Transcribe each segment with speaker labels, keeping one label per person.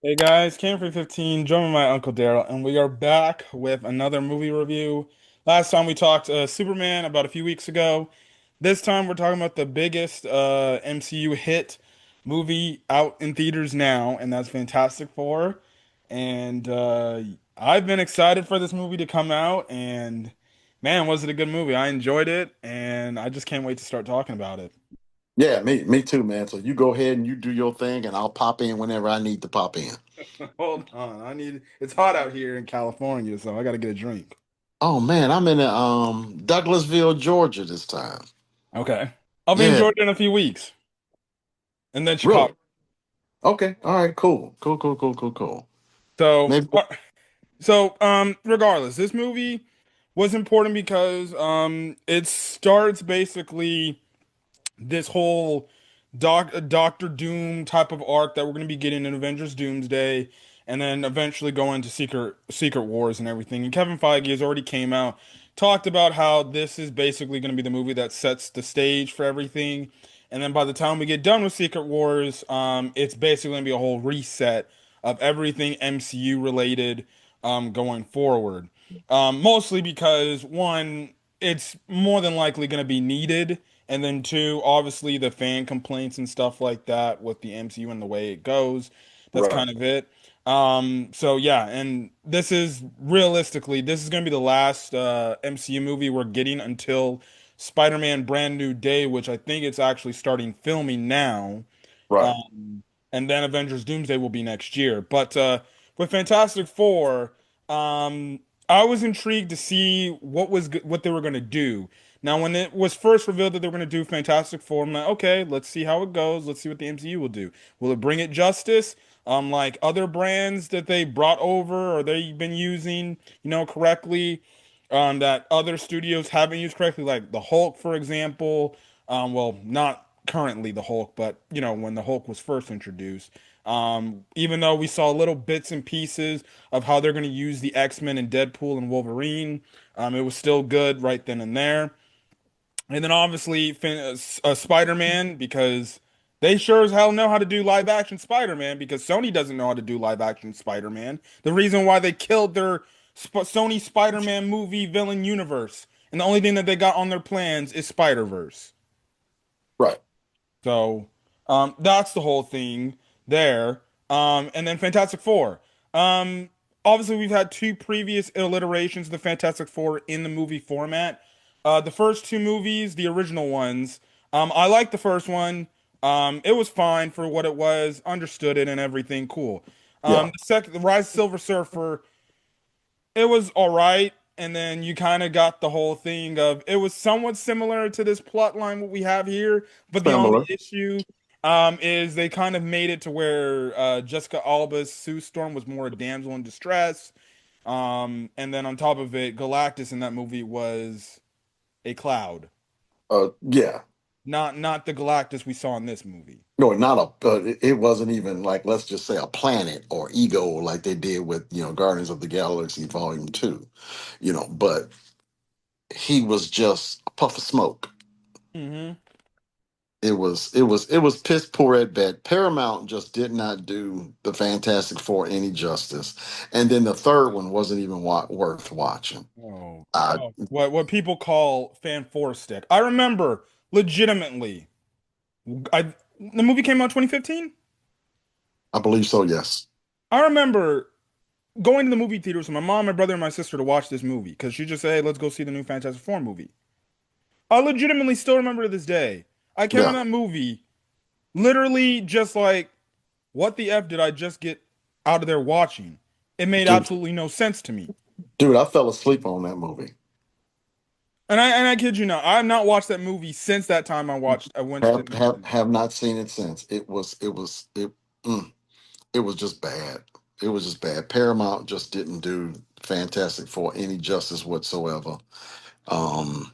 Speaker 1: Hey guys, Cam for 15, joined by my Uncle Darrell, and we are back with another movie review. Last time we talked Superman about a few weeks ago. This time we're talking about the biggest MCU hit movie out in theaters now, and that's Fantastic Four. And I've been excited for this movie to come out, and man, was it a good movie. I enjoyed it, and I just can't wait to start talking about it.
Speaker 2: Yeah, me too, man. So you go ahead and you do your thing, and I'll pop in whenever I need to pop in.
Speaker 1: Hold on, it's hot out here in California, so I gotta get a drink.
Speaker 2: Oh man, I'm in Douglasville, Georgia this time.
Speaker 1: Okay. I'll be in
Speaker 2: Yeah,
Speaker 1: Georgia in a few weeks, and then Chicago.
Speaker 2: really? Okay, all right, cool.
Speaker 1: So,
Speaker 2: Maybe.
Speaker 1: regardless, this movie was important because it starts basically this whole Doctor Doom type of arc that we're going to be getting in Avengers Doomsday, and then eventually go into Secret Wars and everything. And Kevin Feige has already came out, talked about how this is basically going to be the movie that sets the stage for everything. And then by the time we get done with Secret Wars, it's basically going to be a whole reset of everything MCU related, going forward. Mostly because one, it's more than likely going to be needed, and then two, obviously the fan complaints and stuff like that with the MCU and the way it goes. That's
Speaker 2: Right,
Speaker 1: kind of it. So yeah, and this is realistically, this is going to be the last MCU movie we're getting until Spider-Man Brand New Day, which I think it's actually starting filming now.
Speaker 2: right.
Speaker 1: And then Avengers Doomsday will be next year. But with Fantastic Four, um, I was intrigued to see what they were going to do. Now, when it was first revealed that they were going to do Fantastic Four, I'm like, okay, let's see how it goes. Let's see what the MCU will do. Will it bring it justice? Like other brands that they brought over or they've been using, correctly, that other studios haven't used correctly, like the Hulk, for example. Well, not currently the Hulk, but when the Hulk was first introduced. Even though we saw little bits and pieces of how they're going to use the X-Men and Deadpool and Wolverine, it was still good right then and there. And then obviously Spider-Man, because they sure as hell know how to do live action Spider-Man, because Sony doesn't know how to do live action Spider-Man. The reason why they killed their Sony Spider-Man movie villain universe. And the only thing that they got on their plans is Spider-Verse.
Speaker 2: Right.
Speaker 1: So that's the whole thing there. And then Fantastic Four. Um, Obviously, we've had two previous iterations of the Fantastic Four in the movie format. The first two movies, the original ones, I liked the first one. It was fine for what it was, understood it and everything, cool.
Speaker 2: Yeah.
Speaker 1: The Rise of Silver Surfer, it was all right. And then you kind of got the whole thing of it was somewhat similar to this plot line what we have here, but the only
Speaker 2: Similar.
Speaker 1: issue is they kind of made it to where Jessica Alba's Sue Storm was more a damsel in distress. And then on top of it, Galactus in that movie was a cloud,
Speaker 2: Yeah.
Speaker 1: not the Galactus we saw in this movie.
Speaker 2: No, not a. It wasn't even like, let's just say, a planet or ego like they did with Guardians of the Galaxy Volume 2. But he was just a puff of smoke.
Speaker 1: Hmm.
Speaker 2: It was piss poor at best. Paramount just did not do the Fantastic Four any justice, and then the third one wasn't even worth watching.
Speaker 1: Oh,
Speaker 2: I
Speaker 1: oh, what people call fan four stick. I remember legitimately. The movie came out 2015.
Speaker 2: I believe so. Yes.
Speaker 1: I remember going to the movie theaters with my mom, my brother, and my sister to watch this movie because she just said, "Hey, let's go see the new Fantastic Four movie." I legitimately still remember to this day. I came on
Speaker 2: Yeah.
Speaker 1: that movie literally just like, what the F did I just get out of there watching? It made
Speaker 2: Dude,
Speaker 1: absolutely no sense to me.
Speaker 2: dude, I fell asleep on that movie.
Speaker 1: And I kid you not, I have not watched that movie since that time I went to
Speaker 2: Have
Speaker 1: the
Speaker 2: have
Speaker 1: cinema.
Speaker 2: have not seen it since. Mm, it was just bad. It was just bad. Paramount just didn't do Fantastic Four any justice whatsoever. Um,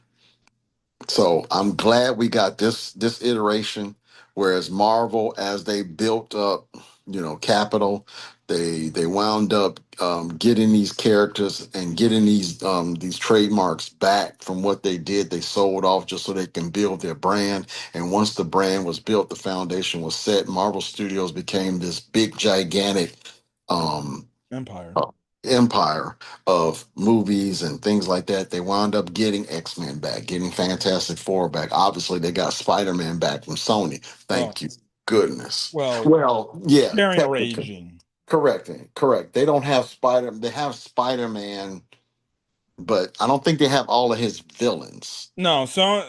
Speaker 2: So I'm glad we got this iteration. Whereas Marvel, as they built up, capital, they wound up getting these characters and getting these trademarks back from what they did. They sold off just so they can build their brand. And once the brand was built, the foundation was set. Marvel Studios became this big, gigantic. um,
Speaker 1: Empire.
Speaker 2: uh, empire of movies and things like that. They wound up getting X-Men back, getting Fantastic Four back. Obviously, they got Spider-Man back from Sony.
Speaker 1: Well,
Speaker 2: Thank you, goodness.
Speaker 1: well,
Speaker 2: Well, yeah,
Speaker 1: sharing or
Speaker 2: technically,
Speaker 1: aging.
Speaker 2: correct. They don't have Spider. They have Spider-Man, but I don't think they have all of his villains.
Speaker 1: No, so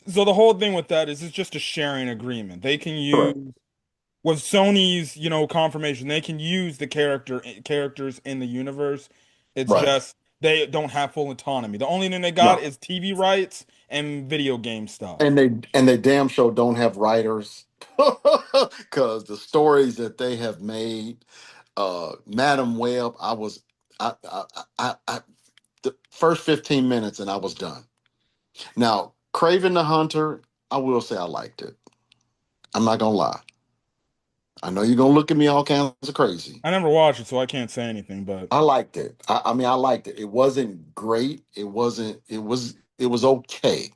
Speaker 1: the whole thing with that is it's just a sharing agreement. They can use
Speaker 2: Correct.
Speaker 1: with Sony's, confirmation, they can use the characters in the universe. It's
Speaker 2: Right.
Speaker 1: just they don't have full autonomy. The only thing they got
Speaker 2: No.
Speaker 1: is TV rights and video game stuff.
Speaker 2: And they damn sure don't have writers because the stories that they have made, Madam Web, I the first 15 minutes and I was done. Now, Craven the Hunter, I will say I liked it. I'm not gonna lie. I know you're gonna look at me all kinds of crazy.
Speaker 1: I never watched it, so I can't say anything, but
Speaker 2: I liked it. I mean, I liked it. It wasn't great. It wasn't. It was okay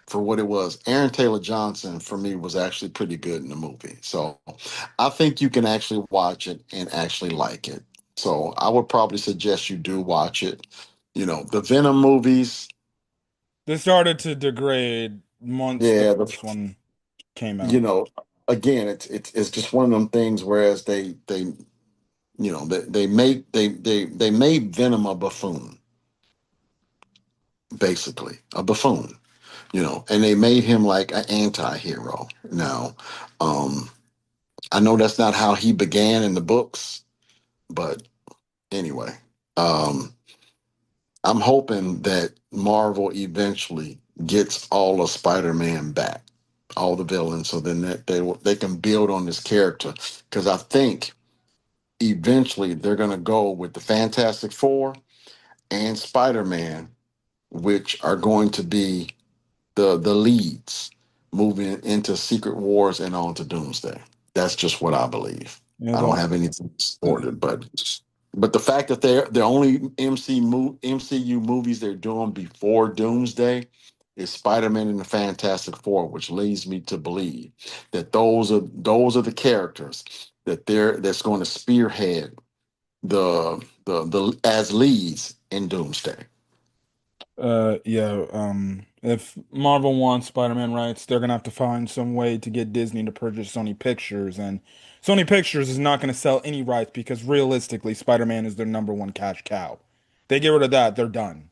Speaker 2: for what it was. Aaron Taylor Johnson for me was actually pretty good in the movie. So I think you can actually watch it and actually like it. So I would probably suggest you do watch it. The Venom movies,
Speaker 1: they started to degrade once the
Speaker 2: yeah,
Speaker 1: first one came
Speaker 2: you
Speaker 1: out.
Speaker 2: know, again, it's just one of them things. Whereas they made Venom a buffoon, basically a buffoon. And they made him like an anti-hero. Now, um, I know that's not how he began in the books, but anyway, um, I'm hoping that Marvel eventually gets all of Spider-Man back, all the villains, so then that they can build on this character. Because I think eventually they're gonna go with the Fantastic Four and Spider-Man, which are going to be the leads moving into Secret Wars and on to Doomsday. That's just what I believe.
Speaker 1: Yeah,
Speaker 2: I don't have anything supported, but the fact that they're the only MCU movies they're doing before Doomsday is Spider-Man and the Fantastic Four, which leads me to believe that those are the characters that's going to spearhead the as leads in Doomsday.
Speaker 1: yeah, if Marvel wants Spider-Man rights, they're gonna have to find some way to get Disney to purchase Sony Pictures, and Sony Pictures is not gonna sell any rights because realistically, Spider-Man is their number one cash cow. They get rid of that, they're done.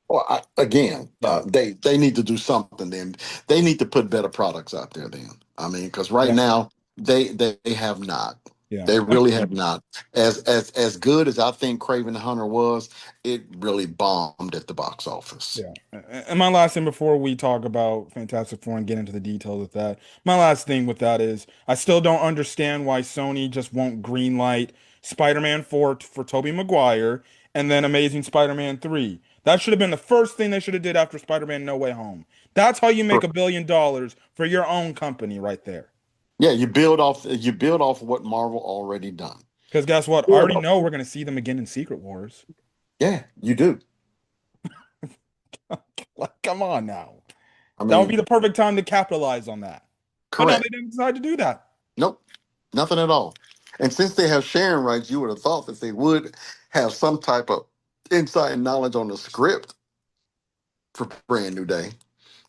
Speaker 2: Well, again,
Speaker 1: Yeah,
Speaker 2: they need to do something. Then they need to put better products out there. Then I mean, because right
Speaker 1: yeah,
Speaker 2: now they have not.
Speaker 1: yeah.
Speaker 2: They really have not. As good as I think Craven the Hunter was, it really bombed at the box office.
Speaker 1: Yeah. And my last thing before we talk about Fantastic Four and get into the details of that, my last thing with that is I still don't understand why Sony just won't greenlight Spider-Man 4 for Tobey Maguire and then Amazing Spider-Man 3. That should have been the first thing they should have did after Spider-Man No Way Home. That's how you make $1 billion for your own company right there.
Speaker 2: Yeah, you build off what Marvel already done.
Speaker 1: Because guess what? I
Speaker 2: Build
Speaker 1: already
Speaker 2: off.
Speaker 1: know we're going to see them again in Secret Wars.
Speaker 2: Yeah, you do.
Speaker 1: Like, come on now.
Speaker 2: I
Speaker 1: That would be
Speaker 2: mean,
Speaker 1: the perfect time to capitalize on that. But no, they
Speaker 2: correct.
Speaker 1: didn't decide to do that.
Speaker 2: Nope, nothing at all. And since they have sharing rights, you would have thought that they would have some type of insight and knowledge on the script for Brand New Day,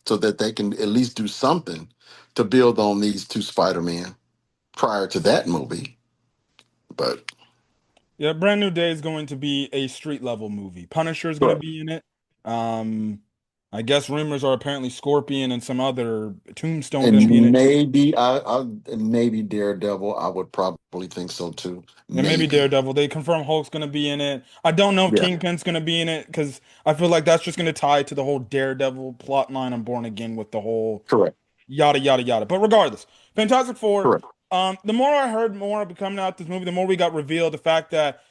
Speaker 2: so that they can at least do something to build on these two Spider-Man prior to that movie. But
Speaker 1: Yeah, Brand New Day is going to be a street level movie. Punisher is going to
Speaker 2: Correct.
Speaker 1: be in it. Um, I guess rumors are apparently Scorpion and some other Tombstone going to be in
Speaker 2: and
Speaker 1: it.
Speaker 2: maybe Daredevil, I would probably think so too.
Speaker 1: And maybe
Speaker 2: Maybe.
Speaker 1: Daredevil. They confirm Hulk's going to be in it. I don't know if
Speaker 2: Yeah.
Speaker 1: Kingpin's going to be in it because I feel like that's just going to tie to the whole Daredevil plot line on Born Again with the whole
Speaker 2: Correct.
Speaker 1: yada yada yada. But regardless, Fantastic Four.
Speaker 2: Correct.
Speaker 1: The more I heard more coming out this movie, the more we got revealed the fact that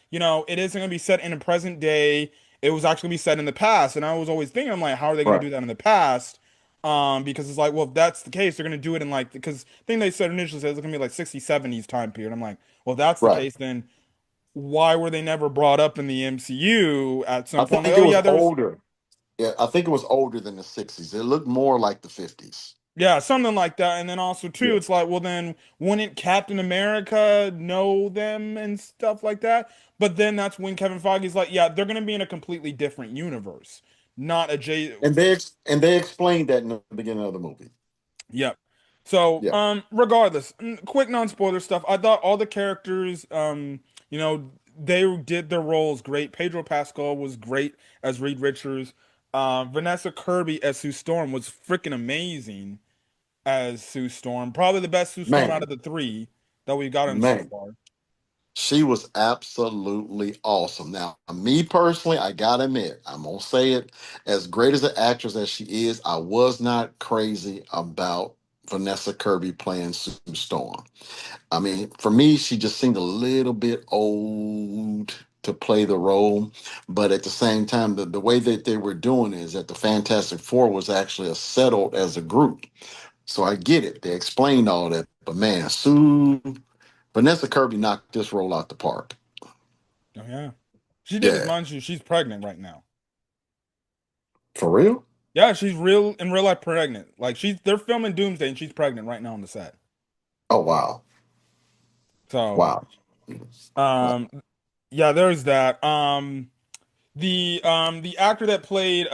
Speaker 1: it isn't going to be set in a present day. It was actually going to be set in the past, and I was always thinking, I'm like, how are they going to
Speaker 2: Right.
Speaker 1: do that in the past? Because it's like, well, if that's the case, they're going to do it in like because the thing they said initially said it's going to be like 60s, 70s time period. I'm like, well, if that's the
Speaker 2: Right.
Speaker 1: case, then why were they never brought up in the MCU at some
Speaker 2: I
Speaker 1: point? Like,
Speaker 2: think it
Speaker 1: oh
Speaker 2: was
Speaker 1: yeah, there was
Speaker 2: older. Yeah, I think it was older than the 60s. It looked more like the 50s.
Speaker 1: Yeah, something like that. And then also
Speaker 2: Yeah.
Speaker 1: too, it's like, well, then wouldn't Captain America know them and stuff like that? But then that's when Kevin Feige's like, yeah, they're gonna be in a completely different universe, not a J.
Speaker 2: And they explained that in the beginning of the movie.
Speaker 1: Yep. So,
Speaker 2: Yeah,
Speaker 1: regardless, quick non-spoiler stuff. I thought all the characters, they did their roles great. Pedro Pascal was great as Reed Richards. Vanessa Kirby as Sue Storm was freaking amazing as Sue Storm. Probably the best Sue Storm out
Speaker 2: man,
Speaker 1: of the three that we've gotten so
Speaker 2: man,
Speaker 1: far.
Speaker 2: she was absolutely awesome. Now, me personally, I gotta admit, I'm gonna say it. As great as an actress as she is, I was not crazy about Vanessa Kirby playing Sue Storm. I mean, for me, she just seemed a little bit old to play the role. But at the same time, the way that they were doing is that the Fantastic Four was actually settled as a group. So I get it. They explained all that. But man, Vanessa Kirby knocked this role out the park.
Speaker 1: Oh yeah, she did. As
Speaker 2: Yeah.
Speaker 1: mind you, she's pregnant right now.
Speaker 2: For real?
Speaker 1: Yeah, she's real in real life pregnant. Like they're filming Doomsday and she's pregnant right now on the set.
Speaker 2: Oh wow.
Speaker 1: So,
Speaker 2: Wow. Wow.
Speaker 1: um, yeah, there's that. The actor that played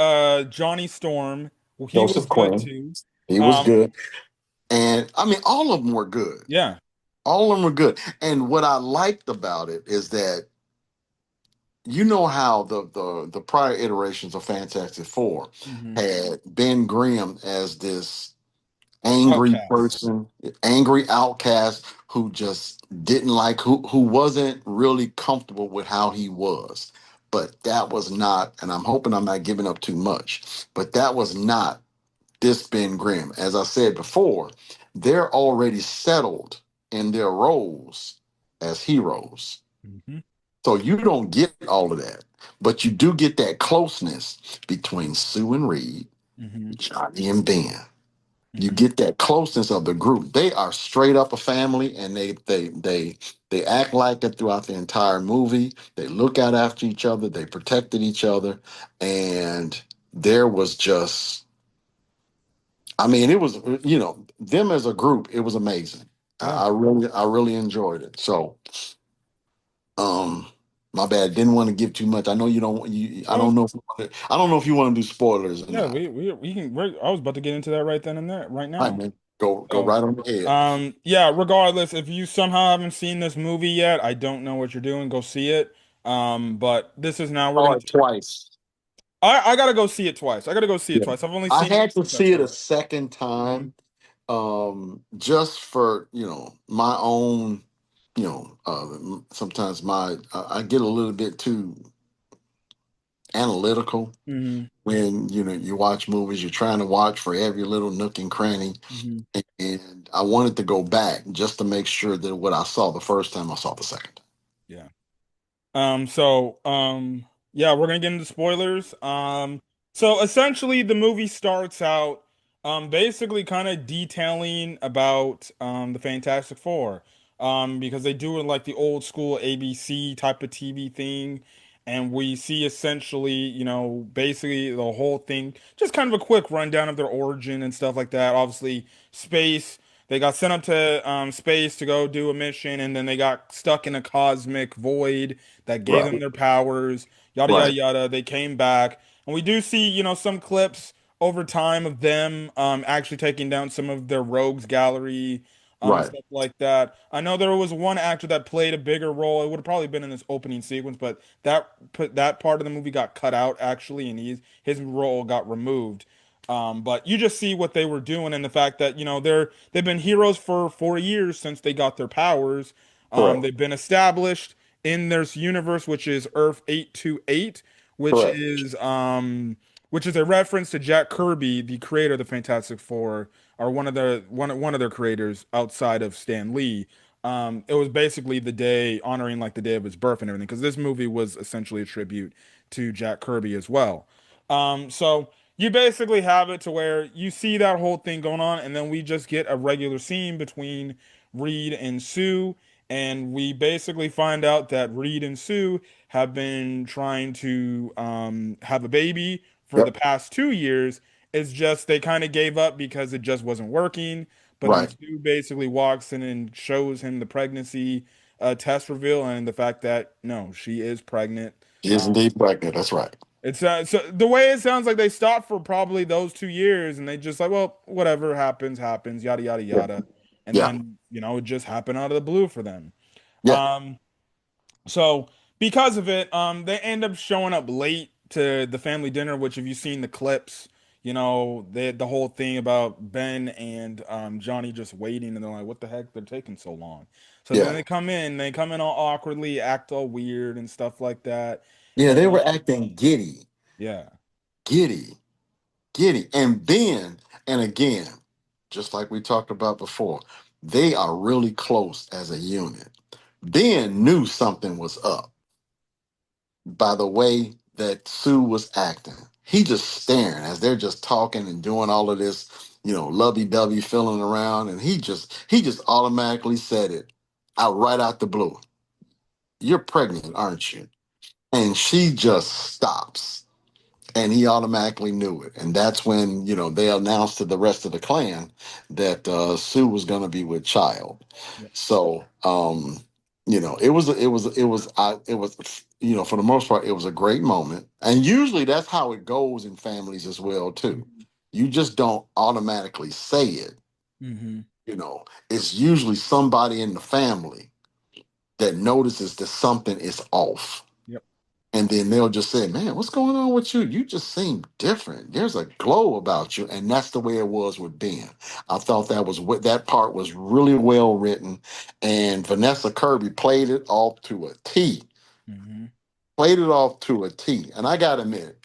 Speaker 1: Johnny Storm, well, he was
Speaker 2: Joseph
Speaker 1: good
Speaker 2: Quinn.
Speaker 1: too.
Speaker 2: He was
Speaker 1: Um,
Speaker 2: good. And I mean, all of them were good.
Speaker 1: yeah.
Speaker 2: All of them were good. And what I liked about it is that you know how the prior iterations of Fantastic Four
Speaker 1: Hmm.
Speaker 2: had Ben Grimm as this angry
Speaker 1: Outcast.
Speaker 2: person, angry outcast who just didn't like who wasn't really comfortable with how he was. But that was not, and I'm hoping I'm not giving up too much, but that was not this Ben Grimm. As I said before, they're already settled in their roles as heroes.
Speaker 1: Hmm.
Speaker 2: So you don't get all of that, but you do get that closeness between Sue and Reed,
Speaker 1: Hmm.
Speaker 2: Johnny and Ben. You
Speaker 1: Hmm.
Speaker 2: get that closeness of the group. They are straight up a family, and they act like it throughout the entire movie. They look out after each other. They protected each other, and there was just, I mean, it was them as a group. It was amazing.
Speaker 1: Yeah.
Speaker 2: I really enjoyed it. So Um, my bad. Didn't want to give too much. I know you don't. You. I
Speaker 1: Oh,
Speaker 2: don't know. I don't know if you want to do spoilers or
Speaker 1: yeah.
Speaker 2: not.
Speaker 1: We can. I was about to get into that right then and there, right
Speaker 2: All right,
Speaker 1: now.
Speaker 2: man. Go
Speaker 1: So,
Speaker 2: right on ahead.
Speaker 1: yeah. Regardless, if you somehow haven't seen this movie yet, I don't know what you're doing. Go see it. But this is now we're
Speaker 2: Saw
Speaker 1: gonna.
Speaker 2: it twice.
Speaker 1: I gotta go see it twice. I gotta go see it
Speaker 2: Yeah.
Speaker 1: twice. I've only
Speaker 2: I
Speaker 1: seen it
Speaker 2: had to
Speaker 1: once, I
Speaker 2: see it a
Speaker 1: think.
Speaker 2: second
Speaker 1: Hmm.
Speaker 2: time, just for my own. Sometimes I get a little bit too analytical
Speaker 1: Hmm.
Speaker 2: when you watch movies. You're trying to watch for every little nook and cranny.
Speaker 1: Hmm.
Speaker 2: And I wanted to go back just to make sure that what I saw the first time, I saw the second time.
Speaker 1: Yeah. So, yeah, we're gonna get into spoilers. So essentially the movie starts out, basically kind of detailing about, the Fantastic Four. Because they do it like the old school ABC type of TV thing. And we see essentially, basically the whole thing, just kind of a quick rundown of their origin and stuff like that. Obviously, space. They got sent up to space to go do a mission, and then they got stuck in a cosmic void that gave them
Speaker 2: Right,
Speaker 1: their powers, yada yada
Speaker 2: right,
Speaker 1: yada. They came back, and we do see, some clips over time of them actually taking down some of their rogues gallery, and
Speaker 2: right.
Speaker 1: stuff like that. I know there was one actor that played a bigger role. It would have probably been in this opening sequence, but that part of the movie got cut out actually, and his role got removed. But you just see what they were doing and the fact that, they've been heroes for 4 years since they got their powers.
Speaker 2: Correct,
Speaker 1: They've been established in this universe, which is Earth 828, which
Speaker 2: correct,
Speaker 1: is um which is a reference to Jack Kirby, the creator of the Fantastic Four, or one of their creators outside of Stan Lee. It was basically the day honoring like the day of his birth and everything, because this movie was essentially a tribute to Jack Kirby as well. So you basically have it to where you see that whole thing going on, and then we just get a regular scene between Reed and Sue, and we basically find out that Reed and Sue have been trying to have a baby for the
Speaker 2: yep,
Speaker 1: past 2 years, It's just they kind of gave up because it just wasn't working. But then
Speaker 2: Right.
Speaker 1: Sue basically walks in and shows him the pregnancy test reveal and the fact that no, she is pregnant.
Speaker 2: She is indeed pregnant. That's right.
Speaker 1: It's so the way it sounds like they stopped for probably those 2 years and they just like, well, whatever happens, happens, yada yada
Speaker 2: Yeah.
Speaker 1: yada. And
Speaker 2: Yeah.
Speaker 1: then, it just happened out of the blue for them.
Speaker 2: Yeah.
Speaker 1: Um, so because of it, they end up showing up late to the family dinner, which if you've seen the clips, the whole thing about Ben and Johnny just waiting and they're like, what the heck? They're taking so long. So then
Speaker 2: Yeah.
Speaker 1: they come in all awkwardly, act all weird and stuff like that.
Speaker 2: Yeah.
Speaker 1: And
Speaker 2: They were acting giddy,
Speaker 1: yeah.
Speaker 2: giddy, giddy. And Ben, and again, just like we talked about before, they are really close as a unit. Ben knew something was up by the way that Sue was acting. He just staring as they're just talking and doing all of this, lovey-dovey filling around, and he just automatically said it out right out the blue. You're pregnant, aren't you? And she just stops. And he automatically knew it. And that's when, they announced to the rest of the clan that Sue was going to be with child.
Speaker 1: Yeah.
Speaker 2: So, for the most part, it was a great moment. And usually that's how it goes in families as well, too.
Speaker 1: Hmm.
Speaker 2: You just don't automatically say it.
Speaker 1: Hmm.
Speaker 2: It's usually somebody in the family that notices that something is off,
Speaker 1: Yep.
Speaker 2: and then they'll just say, "Man, what's going on with you? You just seem different. There's a glow about you." And that's the way it was with Ben. I thought that was what that part was really well written, and Vanessa Kirby played it off to a T.
Speaker 1: Hmm.
Speaker 2: Played it off to a T. And I gotta admit,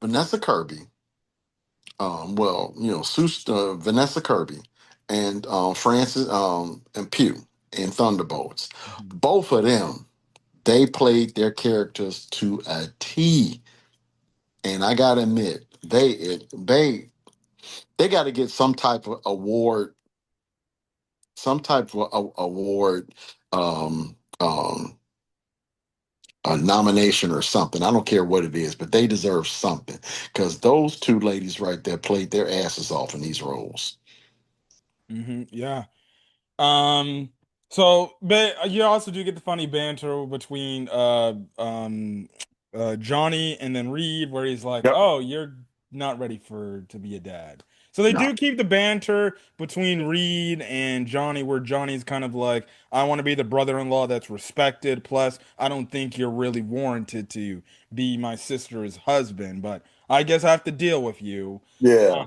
Speaker 2: Vanessa Kirby, Vanessa Kirby and Francis and Pugh in Thunderbolts,
Speaker 1: Hmm.
Speaker 2: both of them, they played their characters to a T. And I gotta admit, they got to get some type of award, award, um, um, a nomination or something. I don't care what it is, but they deserve something because those two ladies right there played their asses off in these roles.
Speaker 1: Yeah. Um, so but you also do get the funny banter between Johnny and then Reed where he's like,
Speaker 2: Yep.
Speaker 1: "Oh, you're not ready for to be a dad." So they
Speaker 2: No.
Speaker 1: do keep the banter between Reed and Johnny where Johnny's kind of like, "I want to be the brother-in-law that's respected, plus I don't think you're really warranted to be my sister's husband, but I guess I have to deal with you."
Speaker 2: Yeah.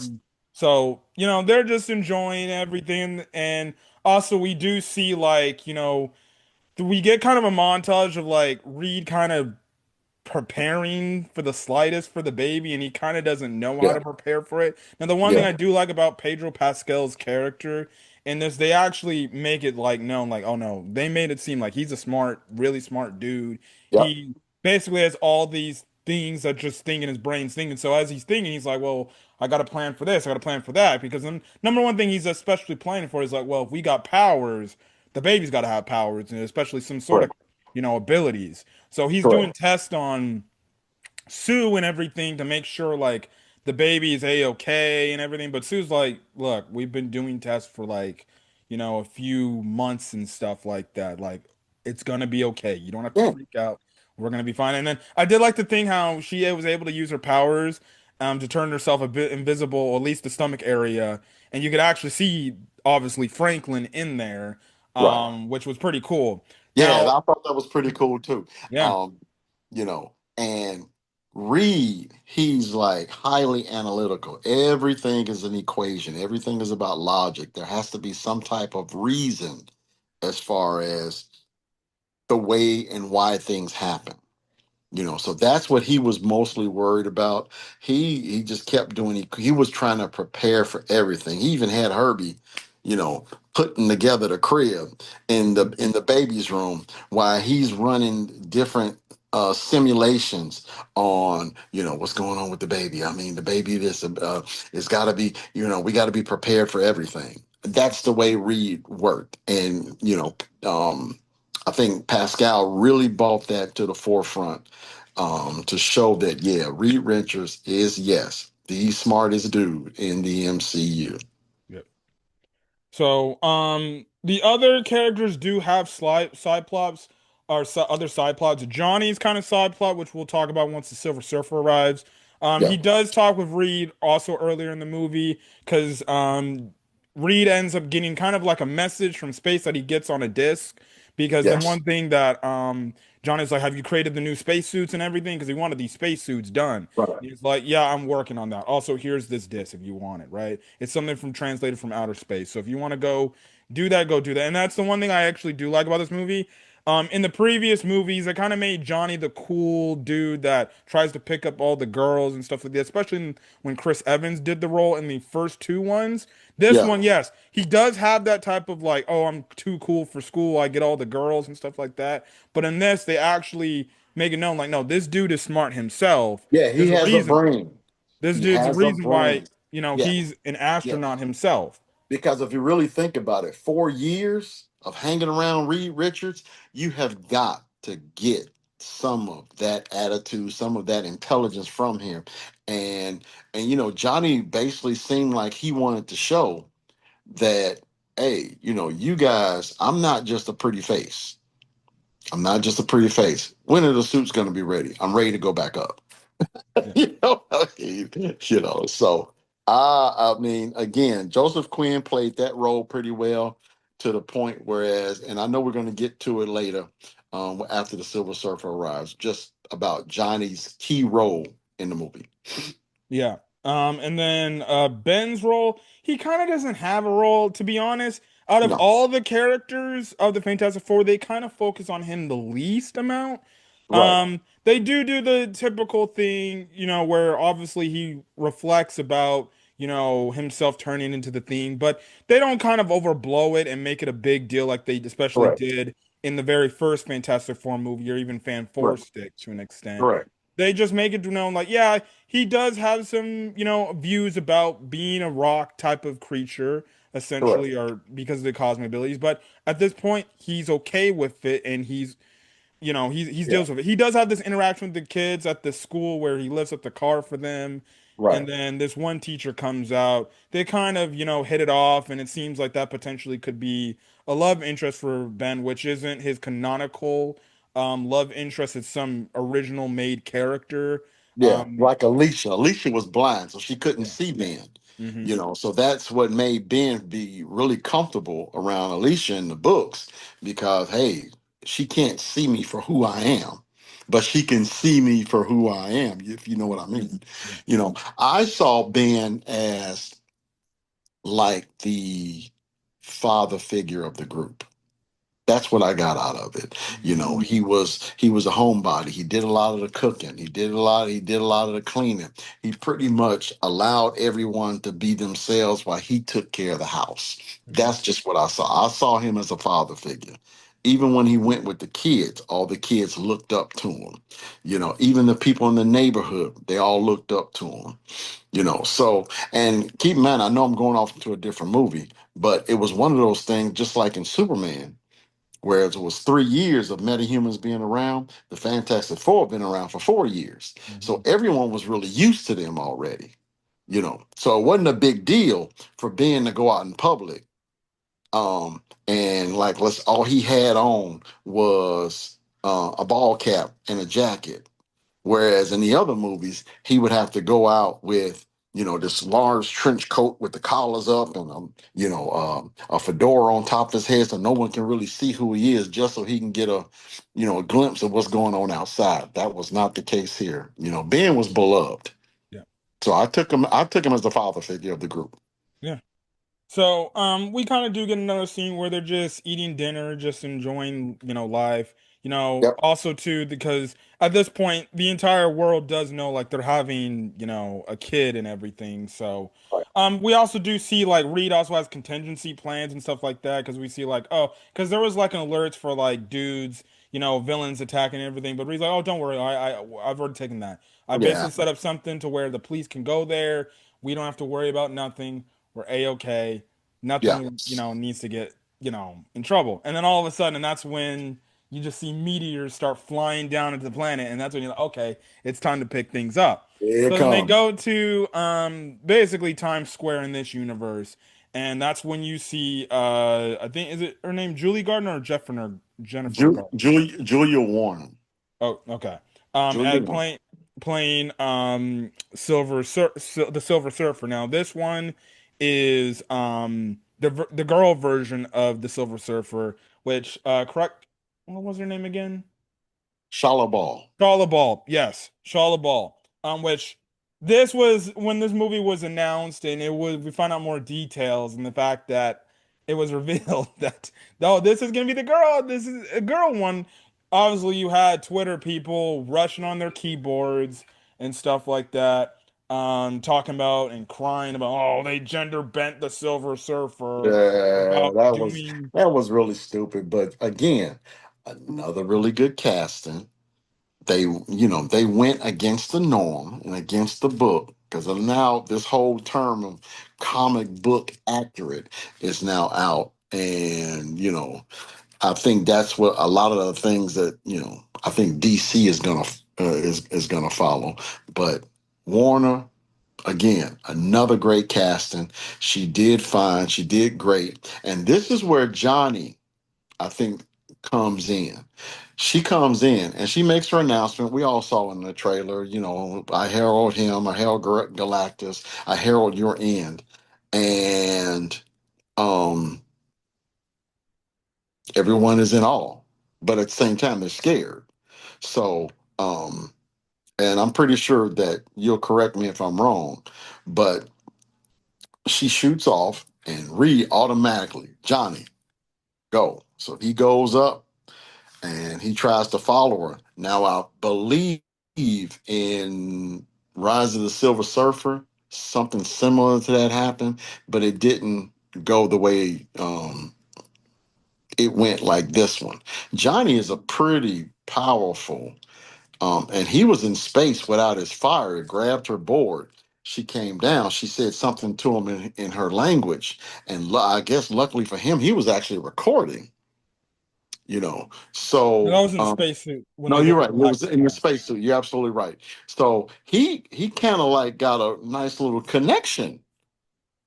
Speaker 1: So, they're just enjoying everything. And also, we do see, like, we get kind of a montage of, like, Reed kind of preparing for the slightest for the baby, and he kind of doesn't know how
Speaker 2: Yeah.
Speaker 1: to prepare for it. Now, the one thing
Speaker 2: Yeah.
Speaker 1: I do like about Pedro Pascal's character in this, they actually make it like known, like, oh no, they made it seem like he's a smart, really smart dude.
Speaker 2: Yep.
Speaker 1: He basically has all these things that just think in his brain's thinking. So as he's thinking, he's like, well, I got to plan for this, I got to plan for that, because the number one thing he's especially planning for is like, well, if we got powers, the baby's got to have powers, and especially some sort of,
Speaker 2: Correct.
Speaker 1: abilities. So he's doing
Speaker 2: Correct.
Speaker 1: tests on Sue and everything to make sure like the baby is a-okay and everything. But Sue's like, look, we've been doing tests for like, a few months and stuff like that. Like, it's gonna be okay. You don't have to
Speaker 2: Yeah.
Speaker 1: freak out. We're gonna be fine. And then I did like the thing how she was able to use her powers to turn herself a bit invisible, or at least the stomach area, and you could actually see obviously Franklin in there,
Speaker 2: Right.
Speaker 1: which was pretty cool.
Speaker 2: Yeah,
Speaker 1: Now,
Speaker 2: I thought that was pretty cool too.
Speaker 1: yeah.
Speaker 2: Um, and Reed, he's like highly analytical. Everything is an equation. Everything is about logic. There has to be some type of reason as far as the way and why things happen. So that's what he was mostly worried about. He just kept doing. He was trying to prepare for everything. He even had Herbie, you know putting together the crib in the baby's room while he's running different simulations on what's going on with the baby. I mean, the baby, this it's got to be, we got to be prepared for everything. That's the way Reed worked. And I think Pascal really brought that to the forefront, to show that, yeah, Reed Richards is, yes, the smartest dude in the MCU.
Speaker 1: Yep. So, the other characters do have side plots or other side plots. Johnny's kind of side plot, which we'll talk about once the Silver Surfer arrives.
Speaker 2: Yeah.
Speaker 1: He does talk with Reed also earlier in the movie because Reed ends up getting kind of like a message from space that he gets on a disc. Because the
Speaker 2: Yes.
Speaker 1: one thing that Johnny's like, have you created the new spacesuits and everything? Because he wanted these spacesuits done.
Speaker 2: Right.
Speaker 1: He's like, yeah, I'm working on that. Also, here's this disc if you want it, right? It's something from translated from outer space. So if you want to go do that, go do that. And that's the one thing I actually do like about this movie. In the previous movies, they kind of made Johnny the cool dude that tries to pick up all the girls and stuff like that, especially when Chris Evans did the role in the first two ones. This
Speaker 2: Yeah.
Speaker 1: one, yes, he does have that type of like, oh, I'm too cool for school. I get all the girls and stuff like that. But in this, they actually make it known like, no, this dude is smart himself.
Speaker 2: Yeah, he
Speaker 1: There's a
Speaker 2: has a
Speaker 1: reason.
Speaker 2: brain.
Speaker 1: This
Speaker 2: He
Speaker 1: dude's the
Speaker 2: has a
Speaker 1: reason why,
Speaker 2: brain. Yeah.
Speaker 1: he's an
Speaker 2: Yeah.
Speaker 1: astronaut himself.
Speaker 2: Because if you really think about it, 4 years of hanging around Reed Richards, you have got to get some of that attitude, some of that intelligence from him. And Johnny basically seemed like he wanted to show that, hey, you guys, I'm not just a pretty face. I'm not just a pretty face. When are the suits going to be ready? I'm ready to go back up.
Speaker 1: Yeah.
Speaker 2: So I mean, again, Joseph Quinn played that role pretty well to the point whereas, and I know we're going to get to it later, after the Silver Surfer arrives, just about Johnny's key role in the movie.
Speaker 1: Yeah. And then Ben's role, he kind of doesn't have a role, to be honest. Out of
Speaker 2: No,
Speaker 1: all the characters of the Fantastic Four, they kind of focus on him the least amount.
Speaker 2: right,
Speaker 1: They do the typical thing, where obviously he reflects about, himself turning into the thing, but they don't kind of overblow it and make it a big deal like they especially
Speaker 2: correct,
Speaker 1: did in the very first Fantastic Four movie or even Fan Four
Speaker 2: correct,
Speaker 1: Stick to an extent.
Speaker 2: correct,
Speaker 1: They just make it known like, yeah, he does have some, views about being a rock type of creature,
Speaker 2: correct.
Speaker 1: essentially, or because of the cosmic abilities. But at this point, he's okay with it, and he's
Speaker 2: Yeah,
Speaker 1: deals with it. He does have this interaction with the kids at the school where he lifts up the car for them. And
Speaker 2: right.
Speaker 1: then this one teacher comes out. They kind of, hit it off, and it seems like that potentially could be a love interest for Ben, which isn't his canonical love interest. It's some original made character.
Speaker 2: Yeah,
Speaker 1: Um,
Speaker 2: like Alicia. Alicia was blind, so she couldn't
Speaker 1: yeah.
Speaker 2: see Ben.
Speaker 1: Hmm.
Speaker 2: So that's what made Ben be really comfortable around Alicia in the books because, hey, she can't see me for who I am, but she can see me for who I am, if you know what I mean.
Speaker 1: Yeah.
Speaker 2: I saw Ben as like the father figure of the group. That's what I got out of it.
Speaker 1: Hmm.
Speaker 2: He was a homebody. He did a lot of the cooking. He did a lot of the cleaning. He pretty much allowed everyone to be themselves while he took care of the house.
Speaker 1: Hmm.
Speaker 2: That's just what I saw. I saw him as a father figure. Even when he went with the kids, all the kids looked up to him. Even the people in the neighborhood, they all looked up to him. So, and keep in mind, I know I'm going off into a different movie, but it was one of those things, just like in Superman. Whereas it was 3 years of metahumans being around, the Fantastic Four have been around for 4 years.
Speaker 1: Hmm.
Speaker 2: So everyone was really used to them already. So it wasn't a big deal for Ben to go out in public. And like let's all he had on was a ball cap and a jacket. Whereas in the other movies, he would have to go out with, this large trench coat with the collars up and, a fedora on top of his head so no one can really see who he is, just so he can get a glimpse of what's going on outside. That was not the case here. Ben was beloved.
Speaker 1: Yeah.
Speaker 2: So I took him as the father figure of the group.
Speaker 1: Yeah. So, we kind of do get another scene where they're just eating dinner, just enjoying, life.
Speaker 2: Yep.
Speaker 1: Also too, because at this point, the entire world does know like they're having, a kid and everything. So,
Speaker 2: Right.
Speaker 1: we also do see like Reed also has contingency plans and stuff like that because we see like, oh, because there was like an alerts for like dudes, villains attacking and everything, but Reed's like, oh, don't worry, I've already taken that. I
Speaker 2: Yeah.
Speaker 1: basically set up something to where the police can go there. We don't have to worry about nothing. We're a-okay.
Speaker 2: Yeah.
Speaker 1: Nothing, needs to get, in trouble. And then all of a sudden, and that's when, you just see meteors start flying down into the planet, and that's when you're like, okay, it's time to pick things up.
Speaker 2: Here it
Speaker 1: So then they
Speaker 2: comes.
Speaker 1: go to basically Times Square in this universe, and that's when you see I think is it her name Julie Gardner or Jennifer Gardner?
Speaker 2: Julia Warner.
Speaker 1: Oh, okay.
Speaker 2: Julia
Speaker 1: At
Speaker 2: Warner.
Speaker 1: playing the Silver Surfer. Now this one is the girl version of the Silver Surfer, which correct, what was her name again?
Speaker 2: Shala Ball.
Speaker 1: Shala Ball, yes, Shala Ball. Which this was when this movie was announced, and it was we found out more details, and the fact that it was revealed that oh, this is gonna be the girl. This is a girl one. Obviously, you had Twitter people rushing on their keyboards and stuff like that, talking about and crying about oh, they gender bent the Silver Surfer
Speaker 2: Yeah,
Speaker 1: without doing.
Speaker 2: that was really stupid. But again, another really good casting. They went against the norm and against the book because now this whole term of comic book accurate is now out, and I think that's what a lot of the things that I think DC is gonna follow. But Warner, again, another great casting. She did fine. She did great, and this is where Johnny, I think, comes in. She comes in and she makes her announcement. We all saw in the trailer, I herald him, I herald Galactus, I herald your end. And um, everyone is in awe, but at the same time, they're scared. So, and I'm pretty sure that you'll correct me if I'm wrong, but she shoots off and Reed automatically, Johnny, go. So he goes up and he tries to follow her. Now, I believe in Rise of the Silver Surfer, something similar to that happened, but it didn't go the way it went like this one. Johnny is a pretty powerful, and he was in space without his fire. It grabbed her board. She came down. She said something to him in her language, and I guess luckily for him, he was actually recording.
Speaker 1: And I
Speaker 2: So
Speaker 1: was in spacesuit when
Speaker 2: no,
Speaker 1: they
Speaker 2: you're
Speaker 1: went
Speaker 2: right.
Speaker 1: with
Speaker 2: It was
Speaker 1: Galactus
Speaker 2: in the
Speaker 1: Prime.
Speaker 2: spacesuit. You're absolutely right. So he kind of like got a nice little connection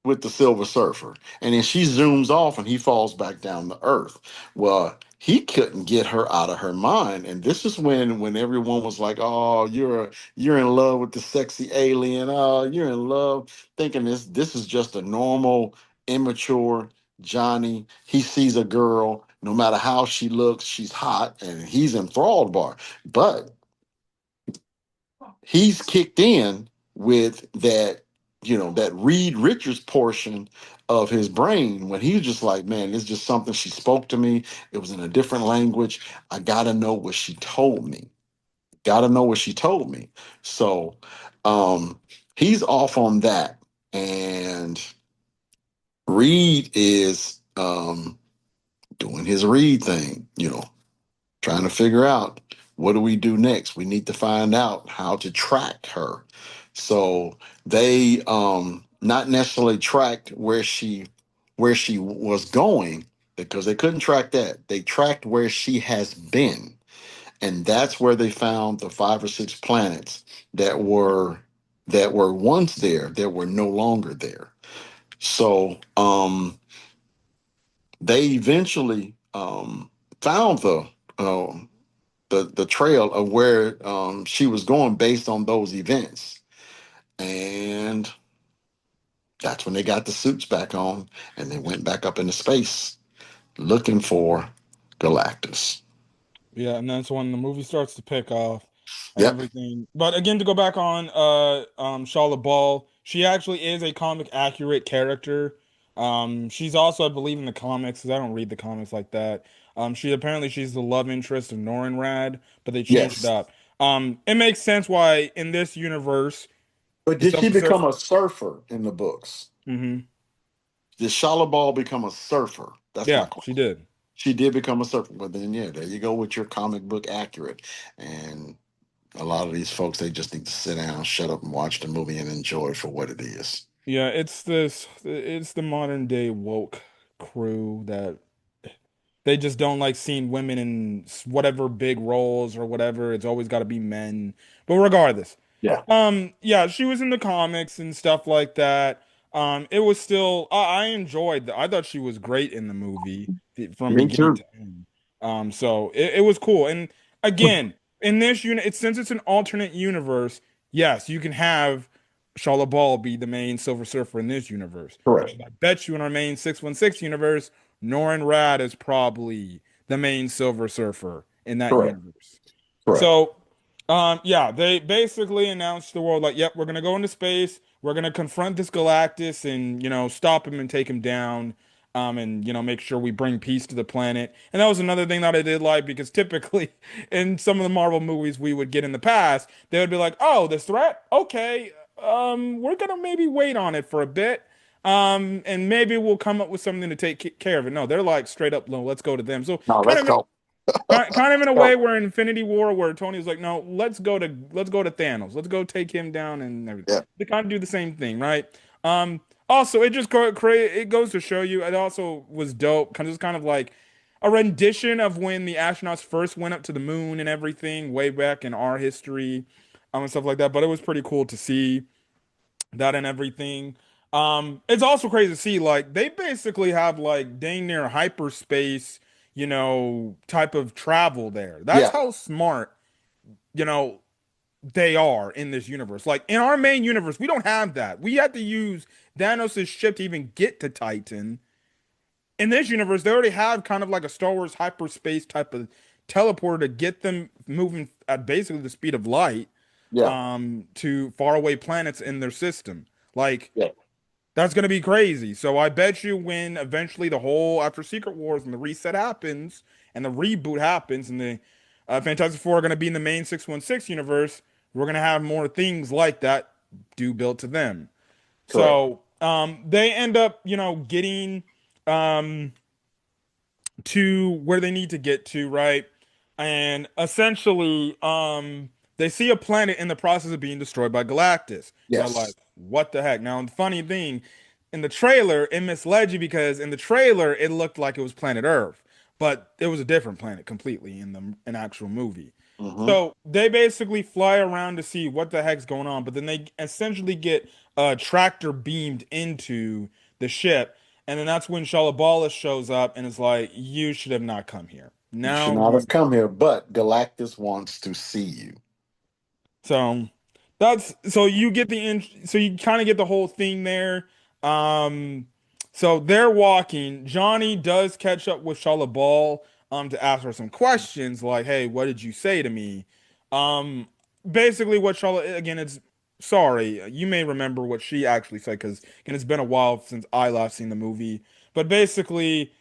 Speaker 2: with the Silver Surfer. And then she zooms off and he falls back down to Earth. Well, he couldn't get her out of her mind. And this is when everyone was like, "Oh, you're in love with the sexy alien. Oh, you're in love," thinking this is just a normal, immature Johnny. He sees a girl, no matter how she looks, she's hot, and he's enthralled by her. But he's kicked in with that Reed Richards portion of his brain when he's just like, man, it's just something she spoke to me. It was in a different language. I gotta know what she told me. Gotta know what she told me. So he's off on that. And Reed is doing his Reed thing, trying to figure out what do we do next. We need to find out how to track her. So they not necessarily tracked where she was going because they couldn't track that. They tracked where she has been. And that's where they found the 5 or 6 planets that were once there that were no longer there. So they eventually found the trail of where she was going based on those events. And that's when they got the suits back on and they went back up into space looking for Galactus.
Speaker 1: Yeah, and that's when the movie starts to pick off and
Speaker 2: Yep.
Speaker 1: everything. But again, to go back on Charlotte Ball, she actually is a comic accurate character. She's also, I believe, in the comics, because I don't read the comics like that. She's the love interest of Rad, but they changed it
Speaker 2: Yes.
Speaker 1: up. It makes sense why in this universe
Speaker 2: But
Speaker 1: the
Speaker 2: did she
Speaker 1: Silver
Speaker 2: become
Speaker 1: Surfer.
Speaker 2: a surfer in the books?
Speaker 1: Hmm.
Speaker 2: Did Shala Ball become a surfer? That's my
Speaker 1: Yeah, she
Speaker 2: question.
Speaker 1: did.
Speaker 2: She did become a surfer. But then, yeah, there you go with your comic book accurate. And a lot of these folks, they just need to sit down, shut up, and watch the movie and enjoy for what it is.
Speaker 1: Yeah, it's the modern day woke crew that. They just don't like seeing women in whatever big roles or whatever. It's always got to be men. But regardless,
Speaker 2: Yeah.
Speaker 1: yeah, she was in the comics and stuff like that. It was still I enjoyed I thought she was great in the movie from
Speaker 2: Me
Speaker 1: beginning
Speaker 2: too.
Speaker 1: to end. So it was cool. And again, in this unit, since it's an alternate universe, yes, you can have Shala Ball be the main Silver Surfer in this universe.
Speaker 2: Correct.
Speaker 1: I bet you in our main 616 universe, Norrin Rad is probably the main Silver Surfer in that
Speaker 2: Correct.
Speaker 1: universe.
Speaker 2: Correct.
Speaker 1: So, yeah, they basically announced to the world like, "Yep, we're gonna go into space. We're gonna confront this Galactus and stop him and take him down, and make sure we bring peace to the planet." And that was another thing that I did like because typically in some of the Marvel movies we would get in the past, they would be like, "Oh, this threat, okay, we're gonna maybe wait on it for a bit." And maybe we'll come up with something to take care of it. No, they're like straight up, no, let's go to them. So
Speaker 2: No, let's go.
Speaker 1: kind of in a way
Speaker 2: Go.
Speaker 1: where Infinity War, where Tony's like, no, let's go to Thanos, let's go take him down and everything.
Speaker 2: Yeah.
Speaker 1: They kind of do the same thing, right? Also, it just create it goes to show you. It also was dope because it's kind of like a rendition of when the astronauts first went up to the moon and everything way back in our history, and stuff like that. But it was pretty cool to see that and everything. It's also crazy to see like they basically have like dang near hyperspace, type of travel there. That's
Speaker 2: Yeah.
Speaker 1: how smart, you know, they are in this universe. Like in our main universe, we don't have that. We had to use Thanos' ship to even get to Titan. In this universe, they already have kind of like a Star Wars hyperspace type of teleporter to get them moving at basically the speed of light,
Speaker 2: Yeah.
Speaker 1: to faraway planets in their system. Like
Speaker 2: Yeah.
Speaker 1: that's gonna be crazy. So I bet you when eventually the whole after Secret Wars and the reset happens and the reboot happens and the Fantastic Four are gonna be in the main 616 universe, we're gonna have more things like that do built to them.
Speaker 2: Correct.
Speaker 1: So they end up, getting um to where they need to get to, right? And essentially, they see a planet in the process of being destroyed by Galactus. They're like,
Speaker 2: Yes.
Speaker 1: what the heck? Now, the funny thing, in the trailer, it misled you because in the trailer, it looked like it was planet Earth, but it was a different planet completely in the an actual movie.
Speaker 2: Mm-hmm.
Speaker 1: So they basically fly around to see what the heck's going on, but then they essentially get tractor beamed into the ship, and then that's when Shalabala shows up and is like, "You should have not come here.
Speaker 2: You should
Speaker 1: Now
Speaker 2: not
Speaker 1: you."
Speaker 2: have come here, but Galactus wants to see you.
Speaker 1: So that's so you get so you kind of get the whole thing there. Um, so they're walking. Johnny does catch up with Shala Ball to ask her some questions like, "Hey, what did you say to me?" Um, basically what Shala again it's sorry, you may remember what she actually said because again it's been a while since I last seen the movie. But basically,